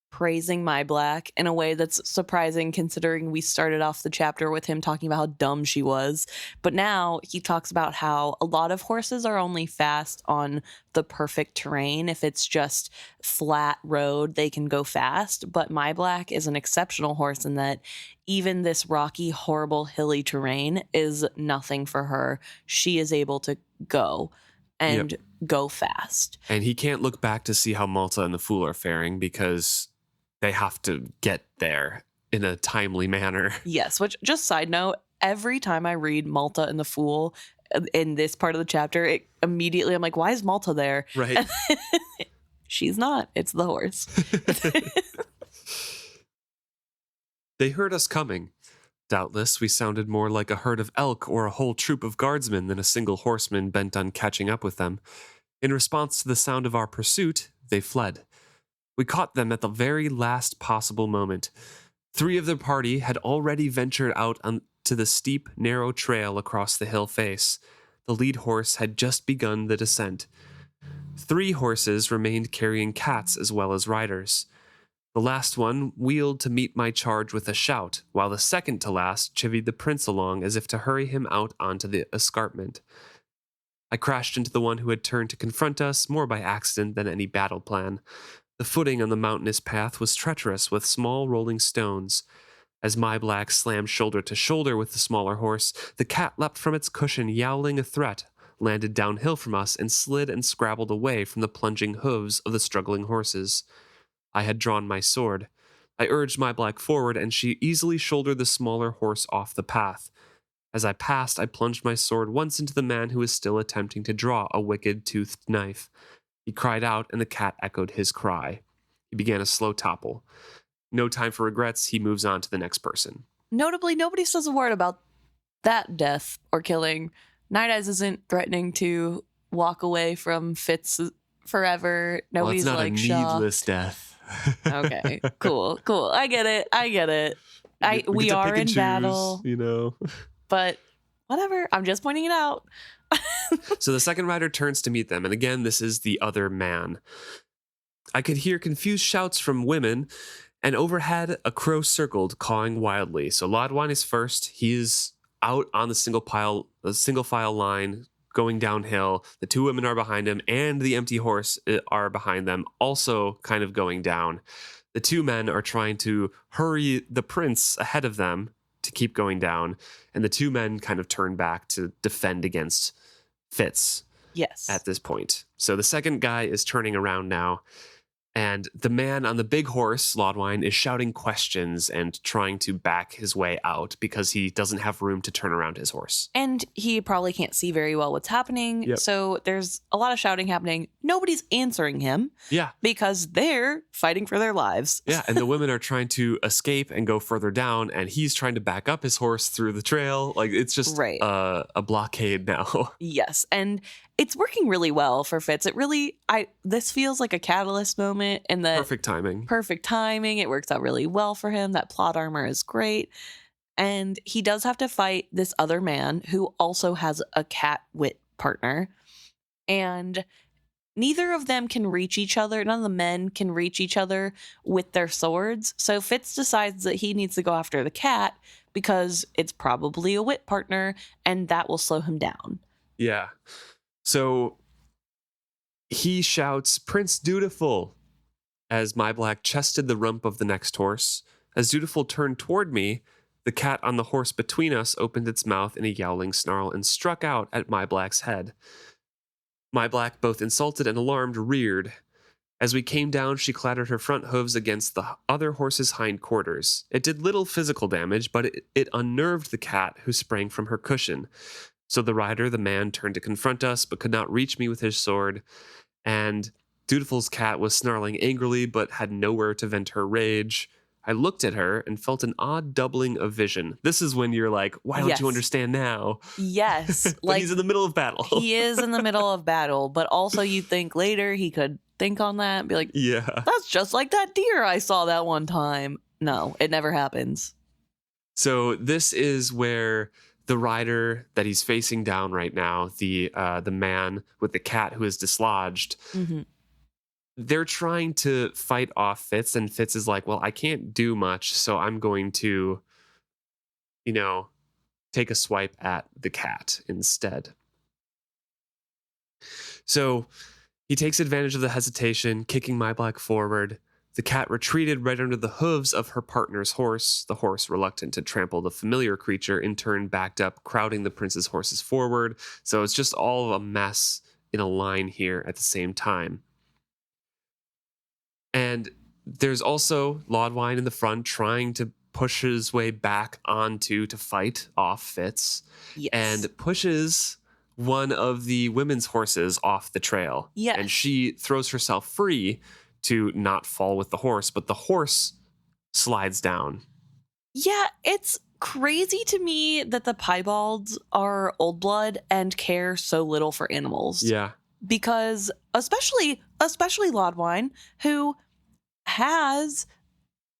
praising My Black in a way that's surprising considering we started off the chapter with him talking about how dumb she was. But now he talks about how a lot of horses are only fast on the perfect terrain. If it's just flat road, they can go fast. But My Black is an exceptional horse in that even this rocky, horrible, hilly terrain is nothing for her. She is able to go and go fast. And he can't look back to see how Malta and the Fool are faring because they have to get there in a timely manner. Yes, which, just side note, every time I read Malta and the Fool in this part of the chapter, it immediately I'm like, why is Malta there? Right. She's not. It's the horse. They heard us coming. Doubtless, we sounded more like a herd of elk or a whole troop of guardsmen than a single horseman bent on catching up with them. In response to the sound of our pursuit, they fled. We caught them at the very last possible moment. 3 of their party had already ventured out onto the steep, narrow trail across the hill face. The lead horse had just begun the descent. 3 horses remained carrying cats as well as riders. The last one wheeled to meet my charge with a shout, while the second to last chivied the prince along as if to hurry him out onto the escarpment. I crashed into the one who had turned to confront us, more by accident than any battle plan. The footing on the mountainous path was treacherous with small rolling stones. As My Black slammed shoulder to shoulder with the smaller horse, the cat leapt from its cushion, yowling a threat, landed downhill from us, and slid and scrabbled away from the plunging hooves of the struggling horses. I had drawn my sword. I urged My Black forward, and she easily shouldered the smaller horse off the path. As I passed, I plunged my sword once into the man who was still attempting to draw a wicked-toothed knife. He cried out, and the cat echoed his cry. He began a slow topple. No time for regrets, he moves on to the next person. Notably, nobody says a word about that death or killing. Nighteyes isn't threatening to walk away from Fitz forever. Nobody's well, it's not like, a needless death. Okay, cool. I get it. We are in battle, you know. But whatever. I'm just pointing it out. So the second rider turns to meet them, and again, this is the other man. I could hear confused shouts from women, and overhead, a crow circled, cawing wildly. So Lodwine is first. He is out on the single file line, going downhill. The 2 women are behind him, and the empty horse are behind them, also kind of going down. The 2 men are trying to hurry the prince ahead of them to keep going down, and the 2 men kind of turn back to defend against Fitz. Yes. At this point. So the second guy is turning around now, and the man on the big horse, Lodwine, is shouting questions and trying to back his way out because he doesn't have room to turn around his horse. And he probably can't see very well what's happening. Yep. So there's a lot of shouting happening. Nobody's answering him. Yeah. Because they're fighting for their lives. Yeah, and the women are trying to escape and go further down, and he's trying to back up his horse through the trail. Like, it's just right. A blockade now. Yes, and it's working really well for Fitz. This feels like a catalyst moment, and that Perfect timing. It works out really well for him. That plot armor is great. And he does have to fight this other man who also has a cat wit partner. And neither of them can reach each other. None of the men can reach each other with their swords. So Fitz decides that he needs to go after the cat because it's probably a wit partner, and that will slow him down. Yeah. So he shouts, "Prince Dutiful," as My Black chested the rump of the next horse. As Dutiful turned toward me, the cat on the horse between us opened its mouth in a yowling snarl and struck out at My Black's head. My Black, both insulted and alarmed, reared. As we came down, she clattered her front hooves against the other horse's hind quarters. It did little physical damage, but it unnerved the cat, who sprang from her cushion. So the rider, the man, turned to confront us, but could not reach me with his sword. And Dutiful's cat was snarling angrily, but had nowhere to vent her rage. I looked at her and felt an odd doubling of vision. This is when you're like, why don't you understand now? Yes. But he's in the middle of battle. He is in the middle of battle, but also you think later he could think on that and be like, yeah, that's just like that deer I saw that one time. No, it never happens. So this is where the rider that he's facing down right now, the man with the cat who is dislodged, they're trying to fight off Fitz, and Fitz is like, well, I can't do much, so I'm going to, take a swipe at the cat instead. So he takes advantage of the hesitation, kicking my black forward. The cat retreated right under the hooves of her partner's horse. The horse, reluctant to trample the familiar creature, in turn backed up, crowding the prince's horses forward. So it's just all of a mess in a line here at the same time. And there's also Laudwine in the front trying to push his way back onto to fight off Fitz. Yes. And pushes one of the women's horses off the trail. Yes. And she throws herself free to not fall with the horse, but the horse slides down. Yeah, it's crazy to me that the Piebalds are old blood and care so little for animals. Yeah. Because especially Laudwine, who has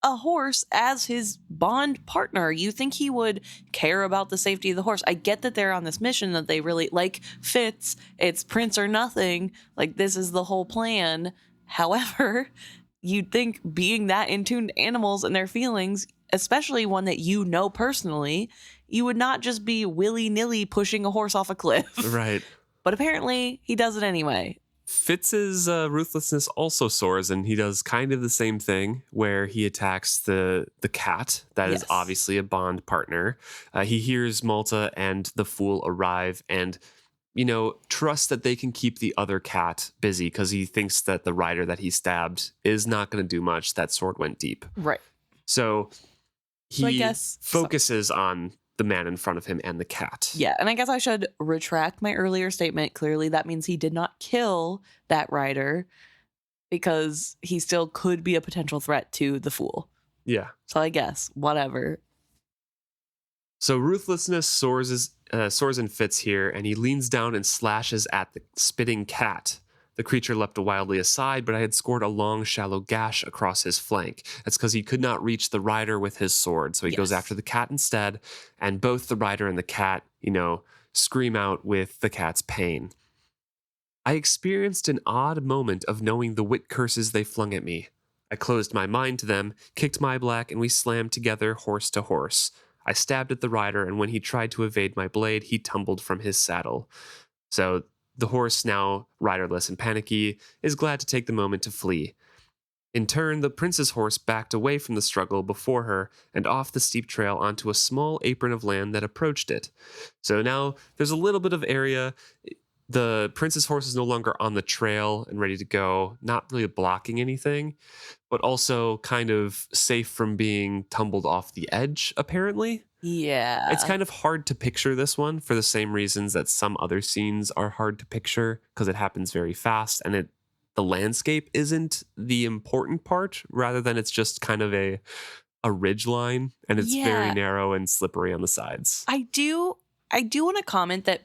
a horse as his bond partner. You think he would care about the safety of the horse. I get that they're on this mission that they really like Fitz. It's Prince or nothing. Like, this is the whole plan. However, you'd think being that in tune to animals and their feelings, especially one that you know personally, you would not just be willy-nilly pushing a horse off a cliff. Right. But apparently he does it anyway. Fitz's ruthlessness also soars, and he does kind of the same thing where he attacks the cat that is obviously a bond partner. He hears Malta and the fool arrive and, trusts that they can keep the other cat busy because he thinks that the rider that he stabbed is not going to do much. That sword went deep. Right. So he focuses on the man in front of him and the cat. Yeah, and I guess I should retract my earlier statement. Clearly, that means he did not kill that rider because he still could be a potential threat to the fool. Yeah. So I guess, whatever. So ruthlessness soars in Fitz here, and he leans down and slashes at the spitting cat. The creature leapt wildly aside, but I had scored a long, shallow gash across his flank. That's because he could not reach the rider with his sword, so he goes after the cat instead, and both the rider and the cat, scream out with the cat's pain. I experienced an odd moment of knowing the wit curses they flung at me. I closed my mind to them, kicked my black, and we slammed together horse to horse. I stabbed at the rider, and when he tried to evade my blade, he tumbled from his saddle. So the horse, now riderless and panicky, is glad to take the moment to flee. In turn, the prince's horse backed away from the struggle before her and off the steep trail onto a small apron of land that approached it. So now there's a little bit of area. The prince's horse is no longer on the trail and ready to go, not really blocking anything, but also kind of safe from being tumbled off the edge, apparently. Yeah. It's kind of hard to picture this one for the same reasons that some other scenes are hard to picture because it happens very fast and the landscape isn't the important part, rather than it's just kind of a ridge line and it's very narrow and slippery on the sides. I do want to comment that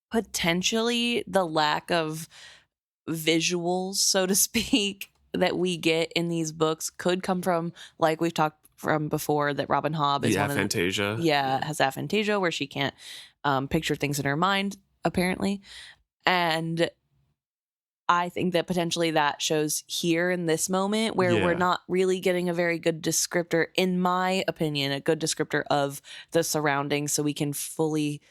potentially the lack of visuals, so to speak, that we get in these books could come from, like we've talked from before, that Robin Hobb is one aphantasia. of has aphantasia where she can't picture things in her mind, apparently. And I think that potentially that shows here in this moment where we're not really getting a very good descriptor, in my opinion, a good descriptor of the surroundings so we can fully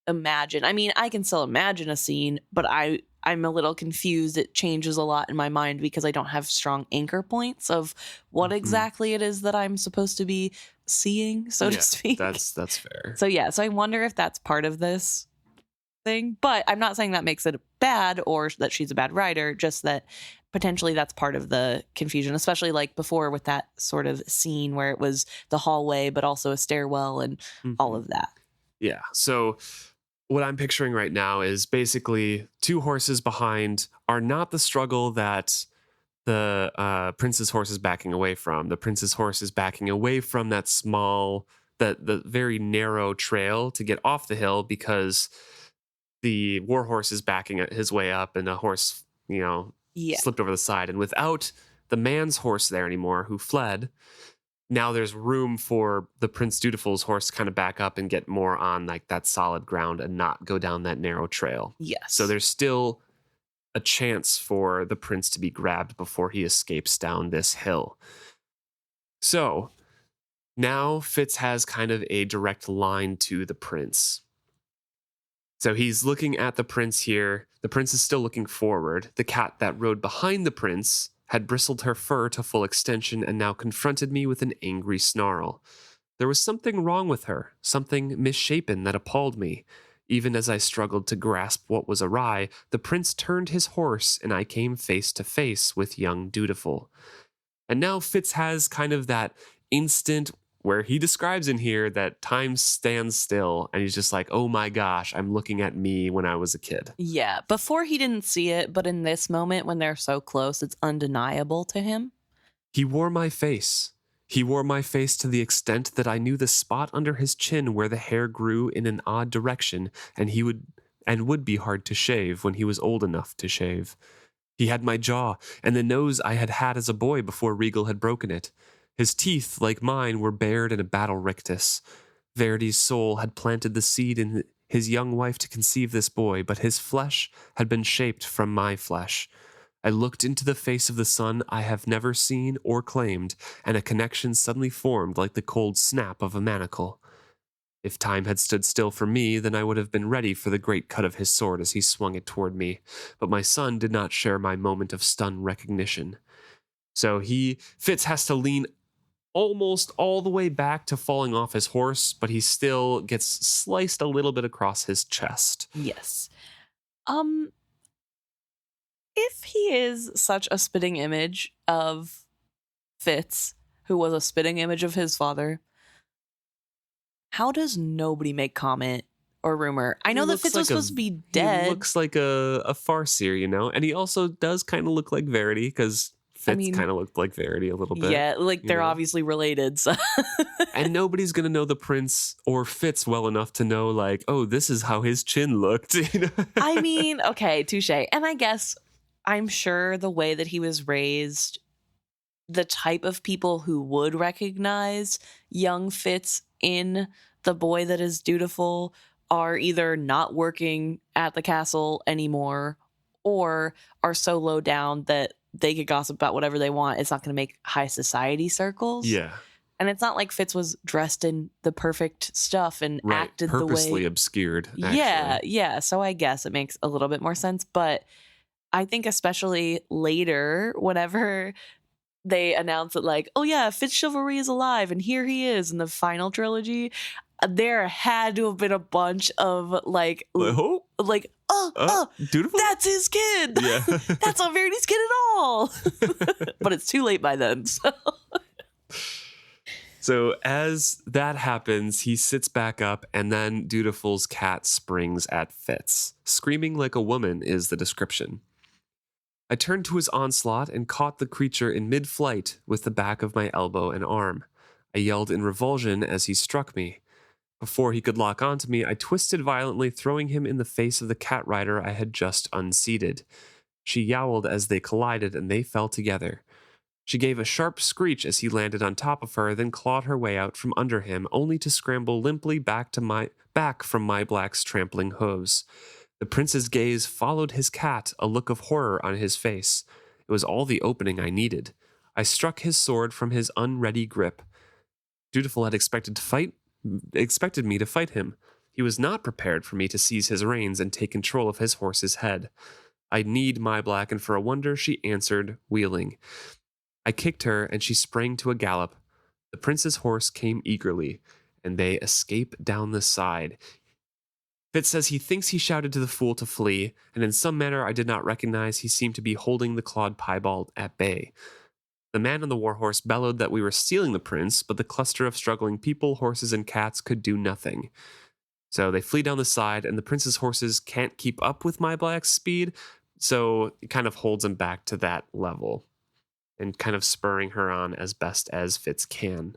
imagine. I mean, I can still imagine a scene, but I'm a little confused. It changes a lot in my mind because I don't have strong anchor points of what exactly it is that I'm supposed to be seeing, so to speak. That's fair. So I wonder if that's part of this. thing. But I'm not saying that makes it bad or that she's a bad writer, just that potentially that's part of the confusion, especially like before with that sort of scene where it was the hallway, but also a stairwell and all of that. Yeah. So what I'm picturing right now is basically two horses behind are not the struggle that the prince's horse is backing away from. The prince's horse is backing away from that small, the very narrow trail to get off the hill because the war horse is backing his way up and the horse, Yeah. slipped over the side. And without the man's horse there anymore who fled, now there's room for the Prince Dutiful's horse to kind of back up and get more on like that solid ground and not go down that narrow trail. Yes. So there's still a chance for the prince to be grabbed before he escapes down this hill. So now Fitz has kind of a direct line to the prince. So he's looking at the prince here. The prince is still looking forward. The cat that rode behind the prince had bristled her fur to full extension and now confronted me with an angry snarl. There was something wrong with her, something misshapen that appalled me. Even as I struggled to grasp what was awry, the prince turned his horse and I came face to face with young Dutiful. And now Fitz has kind of that instant where he describes in here that time stands still and he's just like, oh my gosh, I'm looking at me when I was a kid. Yeah. Before he didn't see it, but in this moment when they're so close, it's undeniable to him. He wore my face. He wore my face to the extent that I knew the spot under his chin where the hair grew in an odd direction and would be hard to shave when he was old enough to shave. He had my jaw and the nose I had had as a boy before Regal had broken it. His teeth, like mine, were bared in a battle rictus. Verity's soul had planted the seed in his young wife to conceive this boy, but his flesh had been shaped from my flesh. I looked into the face of the son I have never seen or claimed, and a connection suddenly formed like the cold snap of a manacle. If time had stood still for me, then I would have been ready for the great cut of his sword as he swung it toward me, but my son did not share my moment of stunned recognition. So Fitz has to lean almost all the way back to falling off his horse, but he still gets sliced a little bit across his chest. Yes. If he is such a spitting image of Fitz, who was a spitting image of his father, how does nobody make comment or rumor? I know that Fitz was supposed to be dead. He looks like a Farseer, and he also does kind of look like Verity because Fitz kind of looked like Verity a little bit. Yeah, like they're obviously related. So. And nobody's going to know the prince or Fitz well enough to know, like, oh, this is how his chin looked. I mean, okay, touche. And I guess I'm sure the way that he was raised, the type of people who would recognize young Fitz in the boy that is Dutiful are either not working at the castle anymore or are so low down that they could gossip about whatever they want. It's not going to make high society circles. Yeah. And it's not like Fitz was dressed in the perfect stuff and acted the way... Purposely obscured, actually. Yeah. So I guess it makes a little bit more sense. But I think especially later, whenever they announce that, like, oh yeah, Fitz Chivalry is alive and here he is in the final trilogy, there had to have been a bunch of like Dutiful? That's his kid. Yeah. That's not Verity's kid at all. But it's too late by then. So as that happens, he sits back up and then Dutiful's cat springs at Fitz. Screaming like a woman is the description. I turned to his onslaught and caught the creature in mid-flight with the back of my elbow and arm. I yelled in revulsion as he struck me. Before he could lock onto me, I twisted violently, throwing him in the face of the cat rider I had just unseated. She yowled as they collided and they fell together. She gave a sharp screech as he landed on top of her, then clawed her way out from under him, only to scramble limply back from my black's trampling hooves. The prince's gaze followed his cat, a look of horror on his face. It was all the opening I needed. I struck his sword from his unready grip. Dutiful had expected me to fight him. He was not prepared for me to seize his reins and take control of his horse's head. I kneed my black, and for a wonder she answered, wheeling. I kicked her, and she sprang to a gallop. The prince's horse came eagerly, and they escape down the side. Fitz says he thinks he shouted to the fool to flee, and in some manner I did not recognize he seemed to be holding the clawed piebald at bay. The man on the warhorse bellowed that we were stealing the prince, but the cluster of struggling people, horses, and cats could do nothing. So they flee down the side, and the prince's horses can't keep up with my black's speed, so it kind of holds him back to that level and kind of spurring her on as best as Fitz can.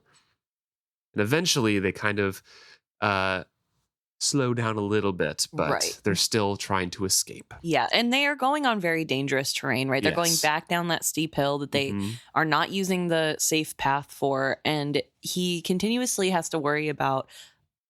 And eventually they kind of slow down a little bit, but they're still trying to escape. Yeah, and they are going on very dangerous terrain, right? They're going back down that steep hill that they are not using the safe path for, and he continuously has to worry about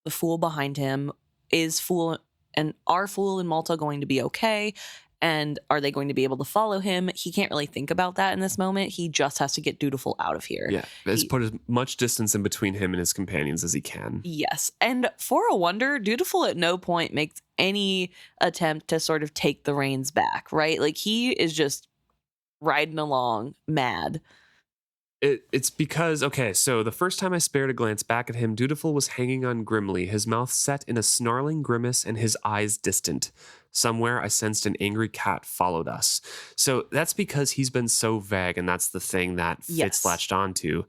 the fool behind him. Is Fool and are Fool and Malta going to be okay? And are they going to be able to follow him? He can't really think about that in this moment. He just has to get Dutiful out of here. Yeah, he's put as much distance in between him and his companions as he can. Yes. And for a wonder, Dutiful at no point makes any attempt to sort of take the reins back, right? Like, he is just riding along mad. It's because, okay, so the first time I spared a glance back at him, Dutiful was hanging on grimly, his mouth set in a snarling grimace and his eyes distant. Somewhere I sensed an angry cat followed us. So that's because he's been so vague, and that's the thing that Fitz latched onto.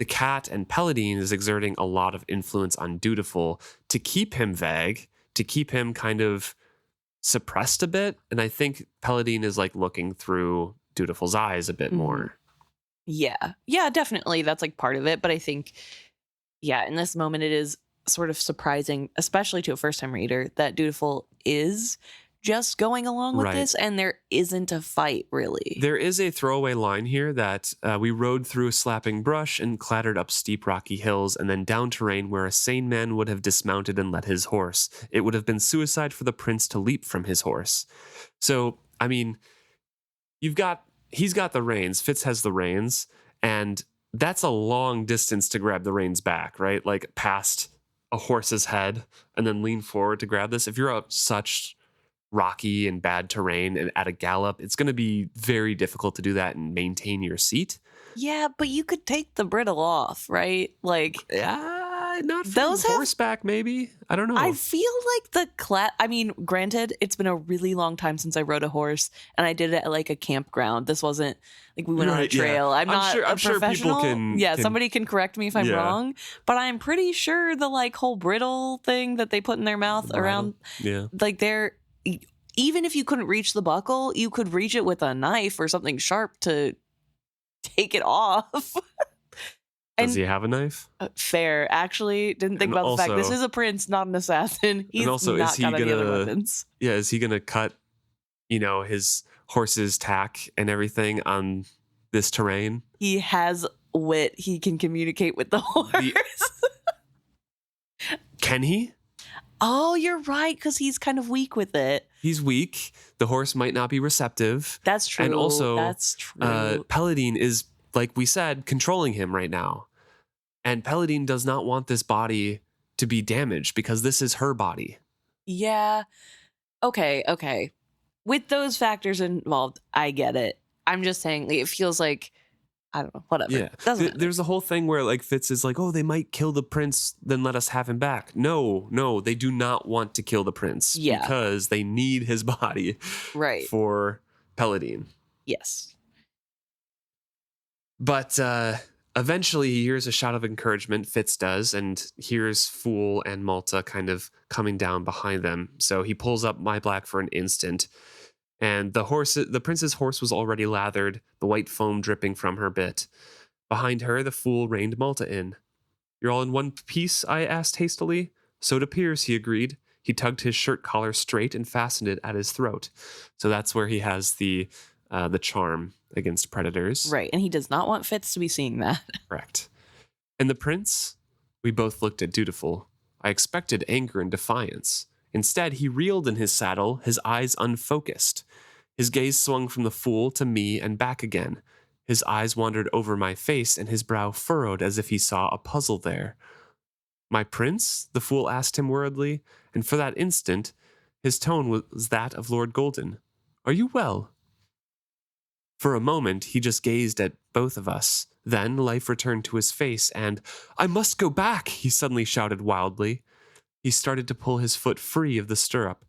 The cat and Paladine is exerting a lot of influence on Dutiful to keep him vague, to keep him kind of suppressed a bit. And I think Paladine is like looking through Dutiful's eyes a bit more. Yeah, definitely. That's like part of it. But I think, in this moment, it is sort of surprising, especially to a first time reader, that Dutiful is just going along with this and there isn't a fight, really. There is a throwaway line here that we rode through slapping brush and clattered up steep rocky hills and then down terrain where a sane man would have dismounted and led his horse. It would have been suicide for the prince to leap from his horse. So, I mean, he's got the reins, Fitz has the reins, and that's a long distance to grab the reins back, right? Like past a horse's head and then lean forward to grab this. If you're up such rocky and bad terrain and at a gallop, it's going to be very difficult to do that and maintain your seat. Yeah, but you could take the bridle off, right? Like, not from horseback, maybe. I don't know. I feel like granted, it's been a really long time since I rode a horse, and I did it at like a campground. This wasn't like we went on a trail. Yeah. I'm sure people can. Somebody can correct me if I'm wrong, but I'm pretty sure the like whole bridle thing that they put in their mouth around, like even if you couldn't reach the buckle, you could reach it with a knife or something sharp to take it off. Does he have a knife? Fair. Actually, didn't think about the fact this is a prince, not an assassin. He's not got any other weapons. Yeah, is he gonna cut, his horse's tack and everything on this terrain? He has wit. He can communicate with the horse. Can he? Oh, you're right, because he's kind of weak with it. He's weak. The horse might not be receptive. That's true. And also, that's true. Paladine is, like we said, controlling him right now. And Paladine does not want this body to be damaged because this is her body. Yeah. Okay. With those factors involved, I get it. I'm just saying, it feels like, I don't know, whatever. Yeah. There's a whole thing where like Fitz is like, oh, they might kill the prince, then let us have him back. No, they do not want to kill the prince because they need his body for Paladine. Yes. But eventually he hears a shout of encouragement, Fitz does, and hears Fool and Malta kind of coming down behind them. So he pulls up my black for an instant. And the prince's horse was already lathered, the white foam dripping from her bit. Behind her, the fool reined Malta in. You're all in one piece? I asked hastily. So it appears, he agreed. He tugged his shirt collar straight and fastened it at his throat. So that's where he has the charm against predators. Right, and he does not want Fitz to be seeing that. Correct. And the prince? We both looked at Dutiful. I expected anger and defiance. Instead, he reeled in his saddle, his eyes unfocused. His gaze swung from the fool to me and back again. His eyes wandered over my face, and his brow furrowed as if he saw a puzzle there. My prince? The fool asked him worriedly, and for that instant, his tone was that of Lord Golden. Are you well? For a moment, he just gazed at both of us. Then life returned to his face, and I must go back, he suddenly shouted wildly. he started to pull his foot free of the stirrup.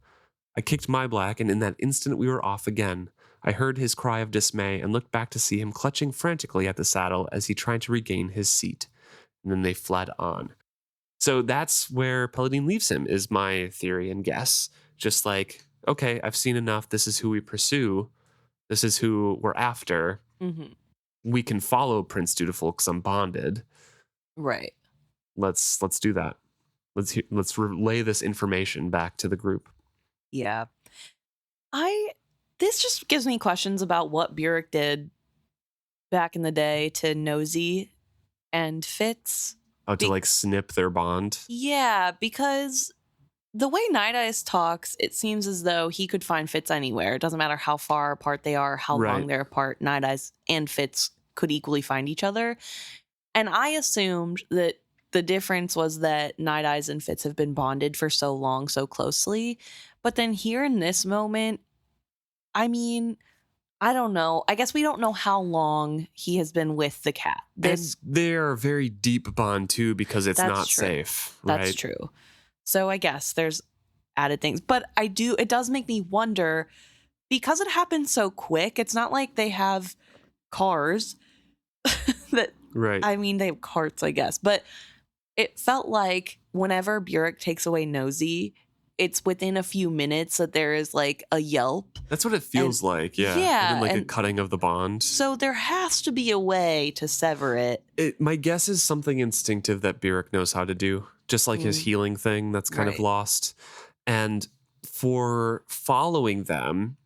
I kicked my black, and in that instant we were off again. I heard his cry of dismay and looked back to see him clutching frantically at the saddle as he tried to regain his seat. And then they fled on. So that's where Paladin leaves him, is my theory and guess. Just like, okay, I've seen enough. This is who we pursue. This is who we're after. Mm-hmm. We can follow Prince Dutiful because I'm bonded. Right. Let's do that. Let's relay this information back to the group. Yeah. This just gives me questions about what Burek did back in the day to Nosy and Fitz. Oh, to like snip their bond? Yeah, because the way Nighteyes talks, it seems as though he could find Fitz anywhere. It doesn't matter how far apart they are, how long they're apart. Nighteyes and Fitz could equally find each other. And I assumed that the difference was that Nighteyes and Fitz have been bonded for so long, so closely. But then here in this moment, I mean, I don't know. I guess we don't know how long he has been with the cat. And they're a very deep bond, too, because it's not safe. Right? That's true. So I guess there's added things. But it does make me wonder, because it happened so quick, it's not like they have cars that, right. I mean, they have carts, I guess. But it felt like whenever Burek takes away Nosy, it's within a few minutes that there is like a yelp. That's what it feels like, yeah. Yeah. And like a cutting of the bond. So there has to be a way to sever it. My guess is something instinctive that Burek knows how to do, just like his healing thing that's kind of lost. And for following them,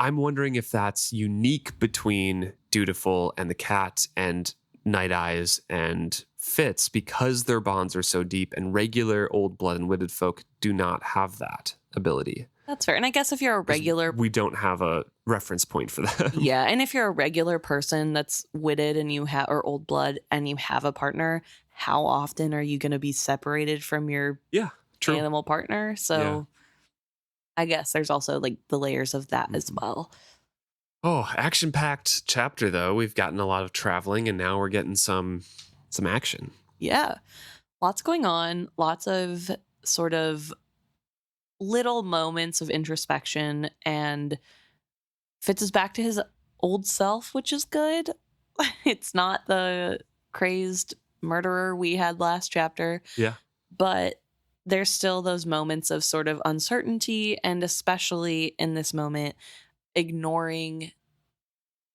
I'm wondering if that's unique between Dutiful and the cat and Nighteyes and Fitz, because their bonds are so deep, and regular old blood and witted folk do not have that ability. That's fair. And I guess if you're a regular... We don't have a reference point for that. Yeah, and if you're a regular person that's witted and you have, or old blood, and you have a partner, how often are you going to be separated from your animal partner? So I guess there's also like the layers of that as well. Oh, action-packed chapter, though. We've gotten a lot of traveling, and now we're getting some action. Yeah. Lots going on. Lots of sort of little moments of introspection, and Fitz is back to his old self, which is good. It's not the crazed murderer we had last chapter. Yeah. But there's still those moments of sort of uncertainty, and especially in this moment, ignoring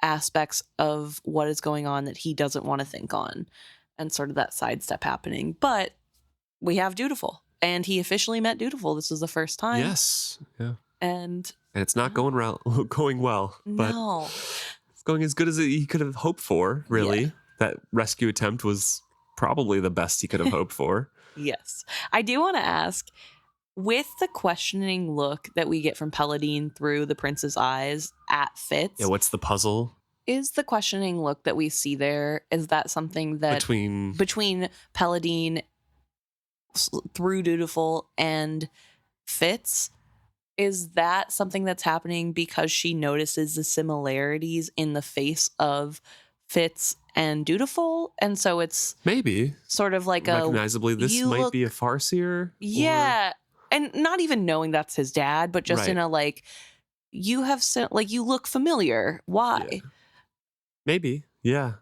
aspects of what is going on that he doesn't want to think on, and sort of that sidestep happening. But we have Dutiful, and he officially met Dutiful. This was the first time. Yes. Yeah. And it's not going well, but it's going as good as he could have hoped for, really. Yeah. That rescue attempt was probably the best he could have hoped for. Yes. I do want to ask, with the questioning look that we get from Paladin through the prince's eyes at Fitz. Yeah, what's the puzzle? Is the questioning look that we see there, is that something that between Paladin through Dutiful and Fitz, is that something that's happening because she notices the similarities in the face of Fitz and Dutiful, and so it's maybe sort of like recognizably this might be a Farseer? Yeah. And not even knowing that's his dad, but just in a like, you have like, you look familiar. Why? Yeah. Maybe, yeah.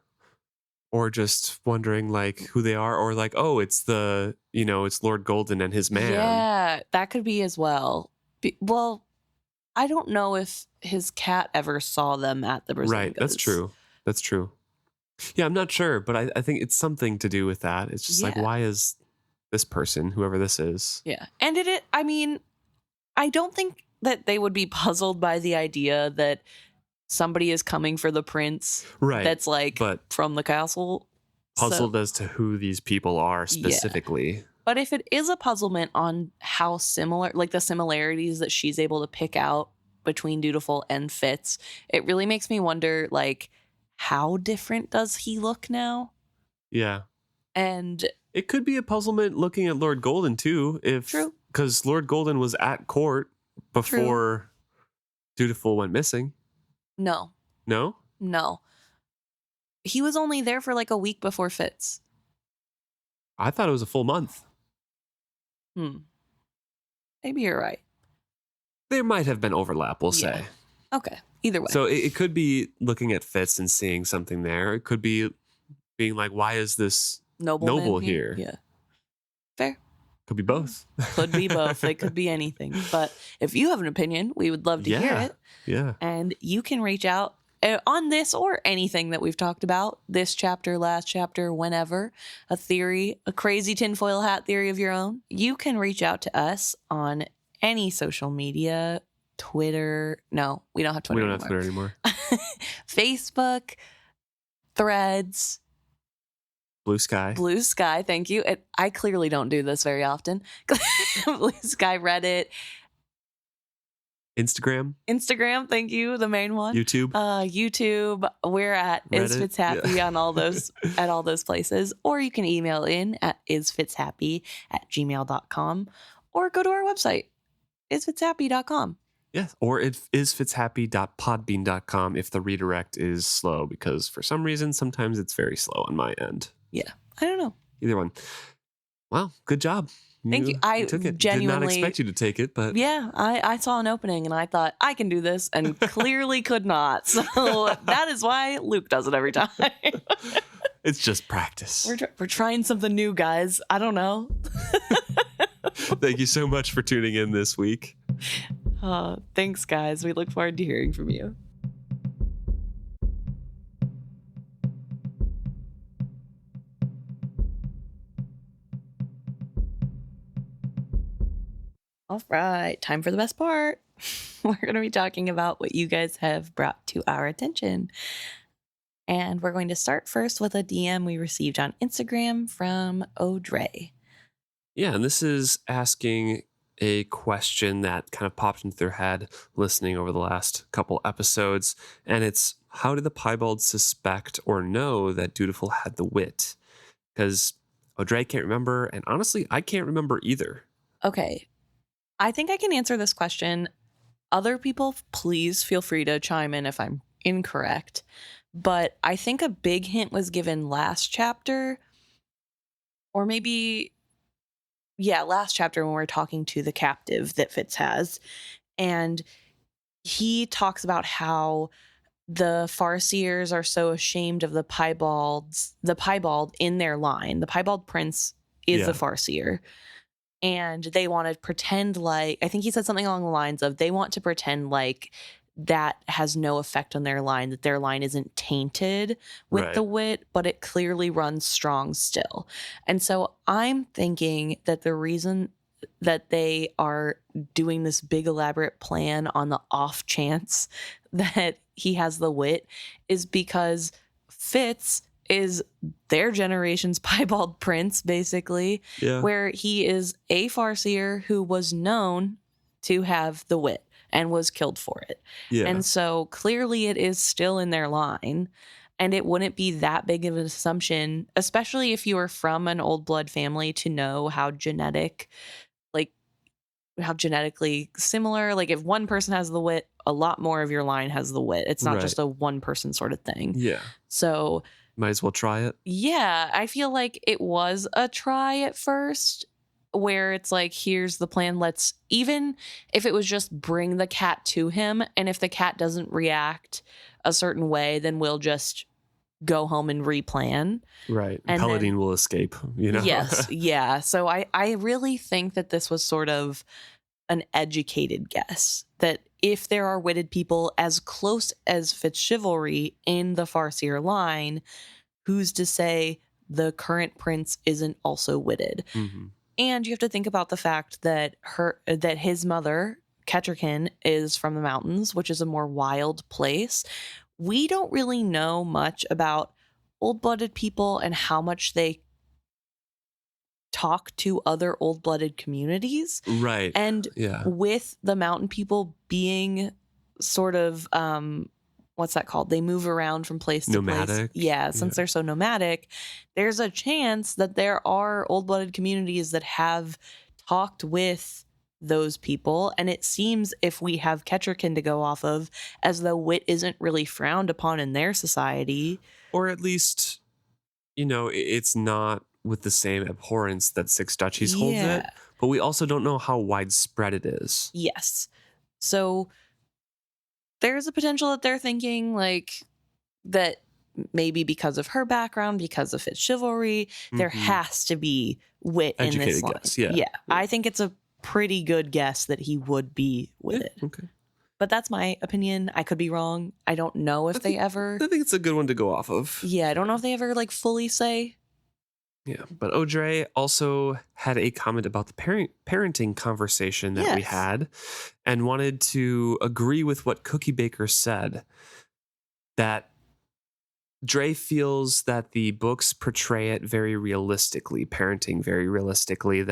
Or just wondering like who they are, or like, oh, it's it's Lord Golden and his man. Yeah, that could be as well. Well, I don't know if his cat ever saw them at the Brazingas. Right, that's true. Yeah, I'm not sure, but I think it's something to do with that. It's just like, why is this person, whoever this is? Yeah, and I mean, I don't think that they would be puzzled by the idea that somebody is coming for the prince, right? That's like from the castle. Puzzled as to who these people are specifically. Yeah. But if it is a puzzlement on how similar, like the similarities that she's able to pick out between Dutiful and Fitz, it really makes me wonder, like, how different does he look now? Yeah. And it could be a puzzlement looking at Lord Golden too, because Lord Golden was at court before Dutiful went missing. No. He was only there for like a week before Fitz. I thought it was a full month. Maybe you're right. There might have been overlap, we'll Yeah. say. Okay. Either way. So it could be looking at Fitz and seeing something there. It could be being like, why is this Nobleman noble here? Yeah. Fair. Could be both. Could be both. They could be anything. But if you have an opinion, we would love to hear it. Yeah. And you can reach out on this or anything that we've talked about, this chapter, last chapter, whenever, a theory, a crazy tinfoil hat theory of your own. You can reach out to us on any social media, Twitter. No, we don't have Twitter We don't have Twitter anymore. Facebook, Threads, Blue Sky. Blue Sky, thank you. I clearly don't do this very often. Blue Sky, Reddit, Instagram, thank you, the main one. YouTube. We're at Reddit, isfitshappy on all those at all those places. Or you can email in at isfitshappy@gmail.com or go to our website, isfitshappy.com. Yes, or it is fitshappy.podbean.com if the redirect is slow, because for some reason sometimes it's very slow on my end. Yeah, I don't know. Either one. Wow, good job. Thank you. I took it. genuinely did not expect you to take it, but yeah, I saw an opening and I thought I can do this, and clearly could not. So that is why Luke does it every time. it's just practice. We're trying something new, guys. I don't know. Thank you so much for tuning in this week. Thanks, guys. We look forward to hearing from you. All right, time for the best part. We're going to be talking about what you guys have brought to our attention. And we're going to start first with a DM we received on Instagram from Audrey. Yeah, and this is asking a question that kind of popped into their head listening over the last couple episodes. And it's, how did the Piebalds suspect or know that Dutiful had the wit? Because Audrey can't remember, and honestly, I can't remember either. Okay. I think I can answer this question. Other people, please feel free to chime in if I'm incorrect. But I think a big hint was given last chapter, or maybe, last chapter when we're talking to the captive that Fitz has. And he talks about how the Farseers are so ashamed of the Piebald in their line. The Piebald prince is the Farseer. And they want to pretend like, I think he said something along the lines of, they want to pretend like that has no effect on their line, that their line isn't tainted with the wit, but it clearly runs strong still. And so I'm thinking that the reason that they are doing this big elaborate plan on the off chance that he has the wit is because Fitz is their generation's Piebald prince, basically, where he is a Farseer who was known to have the wit and was killed for it. And so clearly it is still in their line, and it wouldn't be that big of an assumption, especially if you are from an old blood family, to know how genetically similar, like if one person has the wit, a lot more of your line has the wit. It's not just a one person sort of thing. So might as well try it. Yeah, I feel like it was a try at first, where it's like, here's the plan. Let's, even if it was just bring the cat to him, and if the cat doesn't react a certain way, then we'll just go home and replan. Right. And Paladin will escape, you know? Yes. Yeah. So I really think that this was sort of an educated guess, that if there are witted people as close as Fitz chivalry in the Farseer line, who's to say the current prince isn't also witted? And you have to think about the fact that his mother, Ketterkin, is from the mountains, which is a more wild place. We don't really know much about old-blooded people and how much they talk to other old-blooded communities. Right. And with the mountain people being sort of, what's that called? They move around from place to place. Yeah, since they're so nomadic, there's a chance that there are old-blooded communities that have talked with those people. And it seems, if we have Ketterkin to go off of, as though wit isn't really frowned upon in their society. Or at least, it's not with the same abhorrence that Six Duchies holds it. but we also don't know how widespread it is. Yes. So there's a potential that they're thinking like that maybe because of her background, because of its chivalry, there has to be wit in this Educated line. guess, yeah. Yeah. I think it's a pretty good guess that he would be witted. Yeah, okay. But that's my opinion. I could be wrong. I don't know if they ever. I think it's a good one to go off of. Yeah, I don't know if they ever like fully say. Yeah, but Audrey also had a comment about the parenting conversation that we had and wanted to agree with what Cookie Baker said, that Dre feels that the books portray it very realistically, parenting very realistically,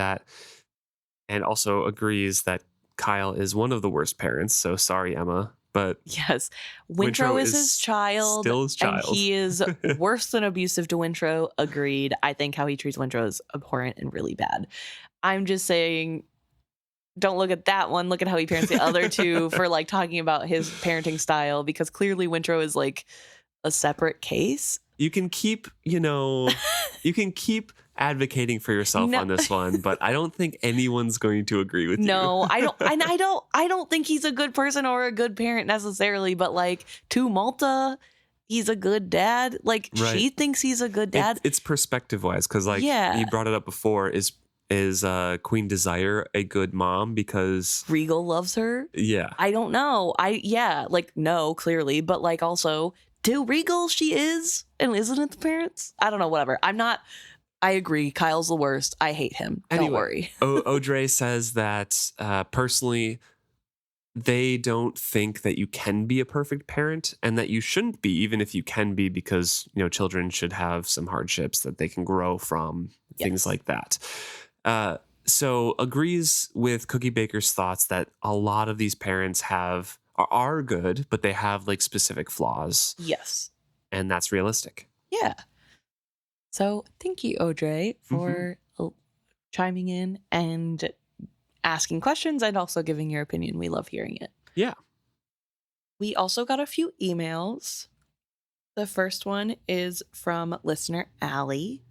and also agrees that Kyle is one of the worst parents. So sorry, Emma, but yes, Wintro is his child, still his child, and he is worse than abusive to Wintro. Agreed. I think how he treats Wintro is abhorrent and really bad. I'm just saying, don't look at that one. Look at how he parents the other two for like talking about his parenting style, because clearly Wintro is like a separate case. You can keep, advocating for yourself on this one, but I don't think anyone's going to agree with you. No, I don't. And I don't think he's a good person or a good parent necessarily, but like to Malta, he's a good dad. Like she thinks he's a good dad. It's perspective wise, because like you brought it up before, is Queen Desire a good mom because Regal loves her? Yeah. I don't know. No, clearly, but like also to Regal she is, and isn't it the parents? I don't know, whatever. I agree. Kyle's the worst. I hate him. Don't worry. Audrey says that personally, they don't think that you can be a perfect parent and that you shouldn't be, even if you can be, because, children should have some hardships that they can grow from, things like that. So agrees with Cookie Baker's thoughts that a lot of these parents are good, but they have like specific flaws. Yes. And that's realistic. Yeah. So thank you, Audrey, for chiming in and asking questions and also giving your opinion. We love hearing it. Yeah. We also got a few emails. The first one is from listener Allie,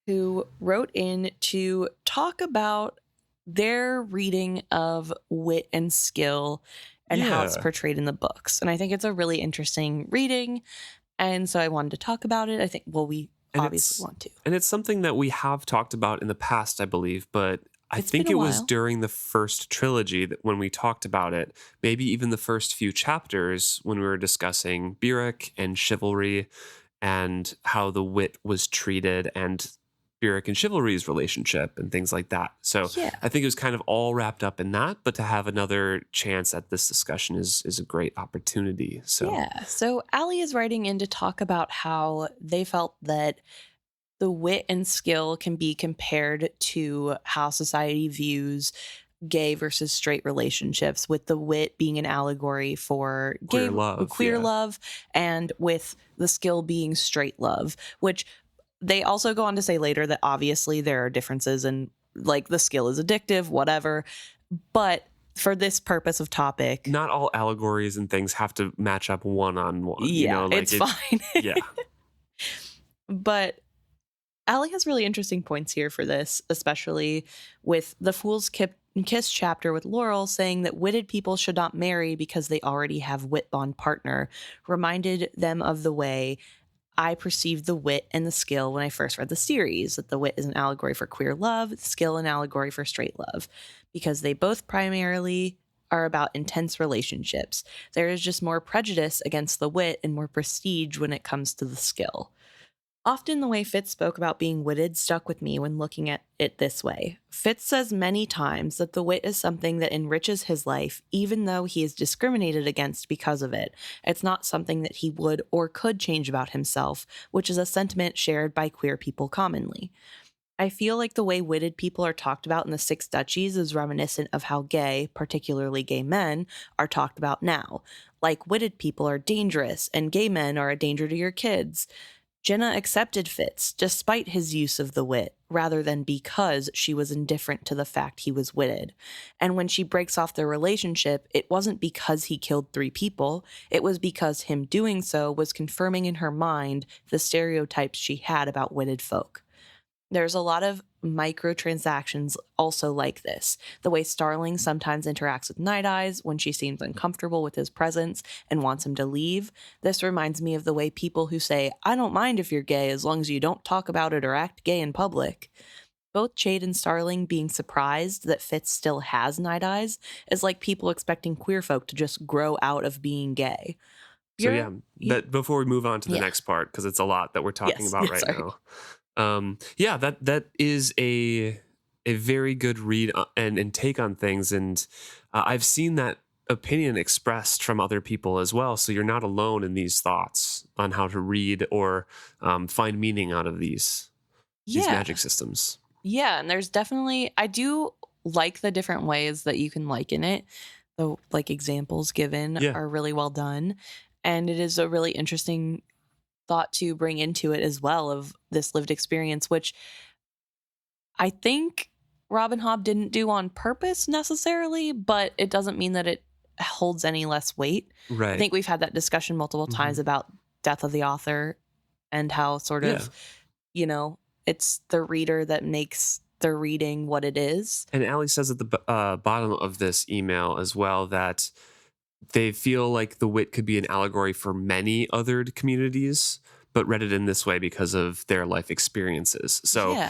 who wrote in to talk about their reading of wit and skill and how it's portrayed in the books. And I think it's a really interesting reading. And so I wanted to talk about it. I think, we obviously want to. And it's something that we have talked about in the past, I believe, but I think it was during the first trilogy that when we talked about it, maybe even the first few chapters when we were discussing Byrrc and chivalry and how the wit was treated and Byrrc and chivalry's relationship and things like that. So I think it was kind of all wrapped up in that, but to have another chance at this discussion is a great opportunity. So Allie is writing in to talk about how they felt that the wit and skill can be compared to how society views gay versus straight relationships, with the wit being an allegory for queer love, and with the skill being straight love, which they also go on to say later that obviously there are differences and like the skill is addictive, whatever. But for this purpose of topic, not all allegories and things have to match up one-on-one. Yeah, it's fine. Yeah. But Allie has really interesting points here for this, especially with the Fool's Kiss chapter with Laurel saying that witted people should not marry because they already have wit bond partner, reminded them of the way I perceived the wit and the skill when I first read the series, that the wit is an allegory for queer love, the skill an allegory for straight love, because they both primarily are about intense relationships. There is just more prejudice against the wit and more prestige when it comes to the skill. Often the way Fitz spoke about being witted stuck with me when looking at it this way. Fitz says many times that the wit is something that enriches his life, even though he is discriminated against because of it. It's not something that he would or could change about himself, which is a sentiment shared by queer people commonly. I feel like the way witted people are talked about in the Six Duchies is reminiscent of how gay, particularly gay men, are talked about now. Like witted people are dangerous, and gay men are a danger to your kids. Jenna accepted Fitz, despite his use of the wit, rather than because she was indifferent to the fact he was witted. And when she breaks off their relationship, it wasn't because he killed 3 people, it was because him doing so was confirming in her mind the stereotypes she had about witted folk. There's a lot of microtransactions also like this. The way Starling sometimes interacts with Nighteyes when she seems uncomfortable with his presence and wants him to leave. This reminds me of the way people who say, I don't mind if you're gay as long as you don't talk about it or act gay in public. Both Jade and Starling being surprised that Fitz still has Nighteyes is like people expecting queer folk to just grow out of being gay. So but before we move on to the next part, because it's a lot that we're talking about right now. That is a very good read and take on things, and I've seen that opinion expressed from other people as well. So you're not alone in these thoughts on how to read or find meaning out of these magic systems. Yeah, and there's definitely, I do like the different ways that you can liken it. The like examples given are really well done, and it is a really interesting thought to bring into it as well of this lived experience, which I think Robin Hobb didn't do on purpose necessarily, but it doesn't mean that it holds any less weight. Right. I think we've had that discussion multiple times about death of the author and how sort of, it's the reader that makes the reading what it is. And Allie says at the bottom of this email as well that they feel like the wit could be an allegory for many othered communities, but read it in this way because of their life experiences. So,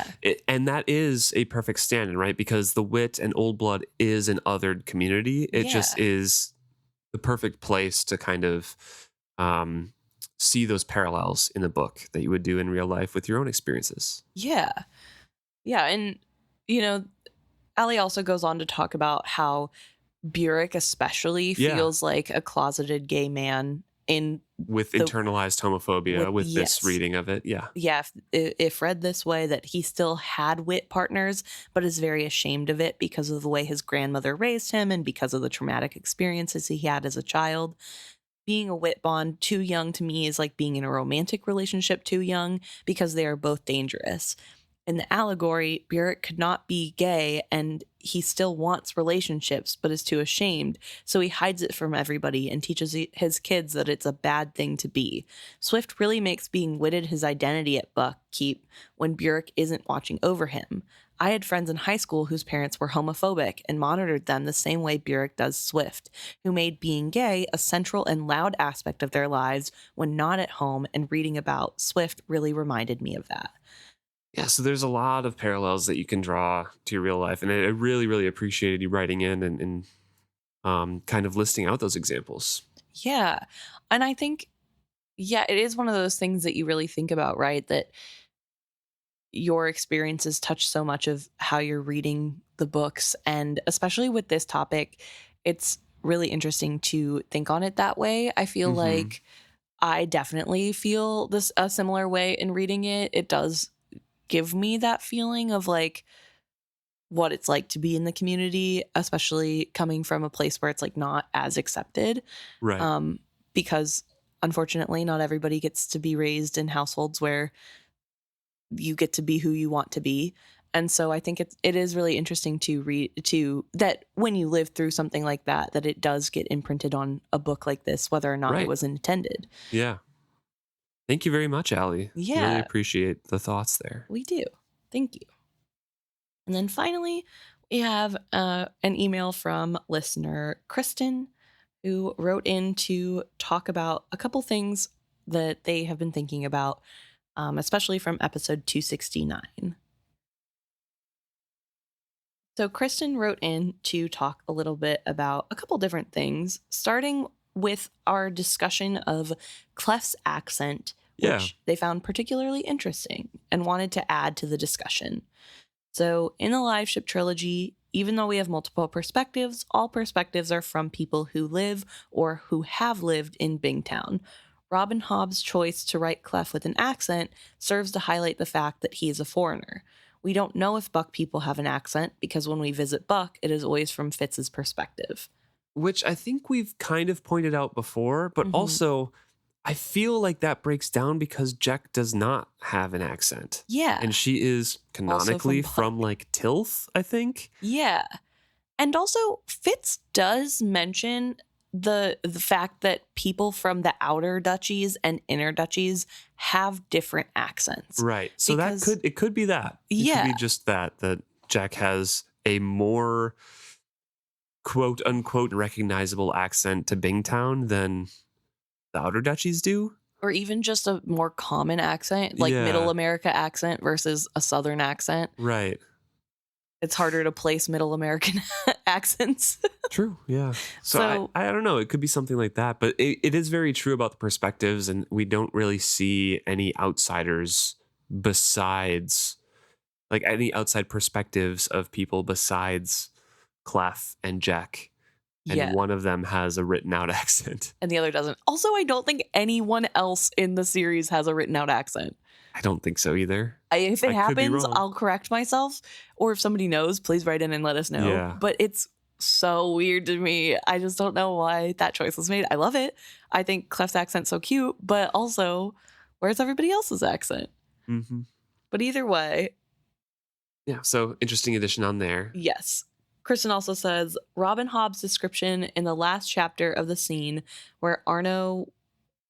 and that is a perfect stand-in, right? Because the wit and Old Blood is an othered community. It just is the perfect place to kind of see those parallels in a book that you would do in real life with your own experiences. Yeah. Yeah. And, Allie also goes on to talk about how Burek especially feels like a closeted gay man with internalized homophobia with this reading of it. If read this way, that he still had wit partners but is very ashamed of it because of the way his grandmother raised him and because of the traumatic experiences he had as a child. Being a wit bond too young to me is like being in a romantic relationship too young because they are both dangerous. In the allegory, Burek could not be gay and he still wants relationships but is too ashamed, so he hides it from everybody and teaches his kids that it's a bad thing to be. Swift really makes being witted his identity at Buckkeep when Burek isn't watching over him. I had friends in high school whose parents were homophobic and monitored them the same way Burek does Swift, who made being gay a central and loud aspect of their lives when not at home, and reading about Swift really reminded me of that. Yeah, so there's a lot of parallels that you can draw to your real life. And I really, really appreciated you writing in and kind of listing out those examples. Yeah. And I think, it is one of those things that you really think about, right? That your experiences touch so much of how you're reading the books. And especially with this topic, it's really interesting to think on it that way. I feel like I definitely feel a similar way in reading it. It does give me that feeling of like what it's like to be in the community, especially coming from a place where it's like not as accepted. Right. Because unfortunately not everybody gets to be raised in households where you get to be who you want to be. And so I think it is really interesting to read that when you live through something like that it does get imprinted on a book like this, whether or not it was intended. Yeah. Thank you very much, Allie. Yeah. Really appreciate the thoughts there. We do. Thank you. And then finally, we have an email from listener Kristen, who wrote in to talk about a couple things that they have been thinking about, especially from episode 269. So Kristen wrote in to talk a little bit about a couple different things, starting with our discussion of Clef's accent, which they found particularly interesting and wanted to add to the discussion. So in the live ship trilogy, even though we have multiple perspectives, all perspectives are from people who live or who have lived in Bingtown. Robin Hobb's choice to write Clef with an accent serves to highlight the fact that he is a foreigner. We don't know if Buck people have an accent because when we visit Buck, it is always from Fitz's perspective. Which I think we've kind of pointed out before, but also I feel like that breaks down because Jack does not have an accent. Yeah. And she is canonically from like Tilth, I think. Yeah. And also Fitz does mention the fact that people from the outer duchies and inner duchies have different accents. Right. So Because- it could be that. It Yeah. could be just that Jack has a more quote unquote recognizable accent to Bingtown than the outer duchies do. Or even just a more common accent, like Yeah. middle America accent versus a southern accent. Right. It's harder to place middle American accents. True. Yeah. So I don't know. It could be something like that, but it is very true about the perspectives, and we don't really see any outsiders besides, like, any outside perspectives of people besides Clef and Jack. And Yeah. one of them has a written out accent. And the other doesn't. Also, I don't think anyone else in the series has a written out accent. I don't think so either. If it I could be happens, wrong. I'll correct myself. Or if somebody knows, please write in and let us know. Yeah. But it's so weird to me. I just don't know why that choice was made. I love it. I think Clef's accent's so cute, but also, where's everybody else's accent? Mm-hmm. But either way, Yeah. So interesting addition on there. yes. Kristen also says, Robin Hobb's description in the last chapter of the scene where Arno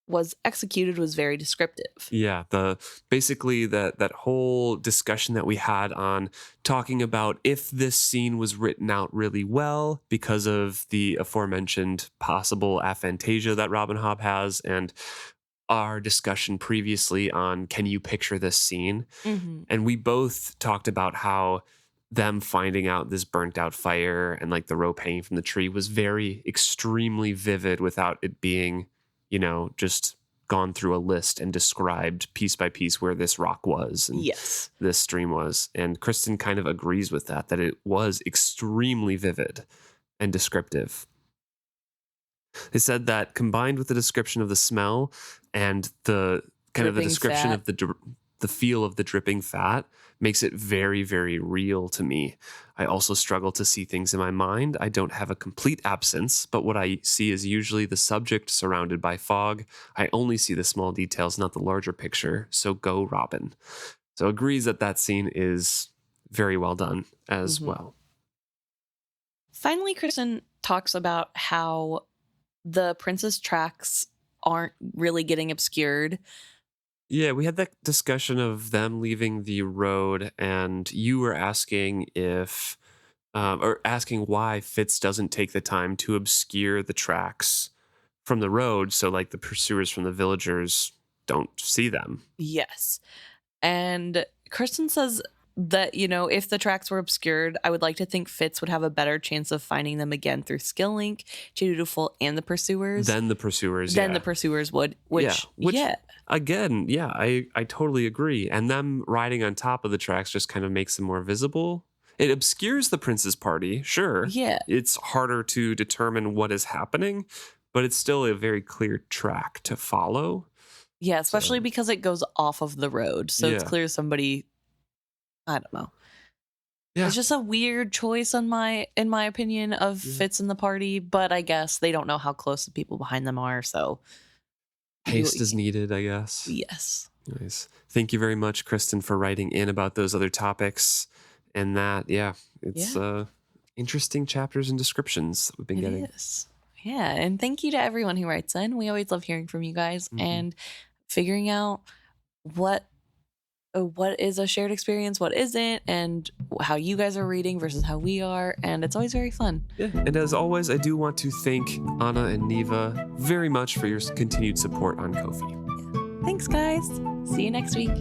was executed was very descriptive. Yeah, basically that whole discussion that we had on talking about if this scene was written out really well because of the aforementioned possible aphantasia that Robin Hobb has, and our discussion previously on can you picture this scene? Mm-hmm. And we both talked about how them finding out this burnt out fire and like the rope hanging from the tree was very extremely vivid without it being, just gone through a list and described piece by piece where this rock was and Yes. this stream was. And Kristen kind of agrees with that it was extremely vivid and descriptive. They said that combined with the description of the smell and the kind of the Dripping description fat. of the feel of the dripping fat makes it very, very real to me. I also struggle to see things in my mind. I don't have a complete absence, but what I see is usually the subject surrounded by fog. I only see the small details, not the larger picture. So go, Robin. So agrees that scene is very well done as well. Finally, Kristen talks about how the Prince's tracks aren't really getting obscured. Yeah, we had that discussion of them leaving the road, and you were asking or asking why Fitz doesn't take the time to obscure the tracks from the road, so like the pursuers from the villagers don't see them. Yes. And Kristen says that, if the tracks were obscured, I would like to think Fitz would have a better chance of finding them again through skill link, Dutiful, and the pursuers. Then the pursuers, Then the pursuers would, which again, I totally agree. And them riding on top of the tracks just kind of makes them more visible. It obscures the prince's party, sure. Yeah. It's harder to determine what is happening, but it's still a very clear track to follow. Yeah, especially because it goes off of the road. So it's Yeah. clear somebody, I don't know. Yeah. It's just a weird choice in my opinion of Fitz in the party, but I guess they don't know how close the people behind them are, so Haste is needed, I guess. yes. Nice. Thank you very much, Kristen, for writing in about those other topics. And it's interesting chapters and descriptions that we've been getting. It is. Yeah, and thank you to everyone who writes in. We always love hearing from you guys and figuring out what is a shared experience, what isn't, and how you guys are reading versus how we are, and it's always very fun. Yeah. And as always, I do want to thank Anna and Neva very much for your continued support on Ko-fi. Thanks, guys. See you next week.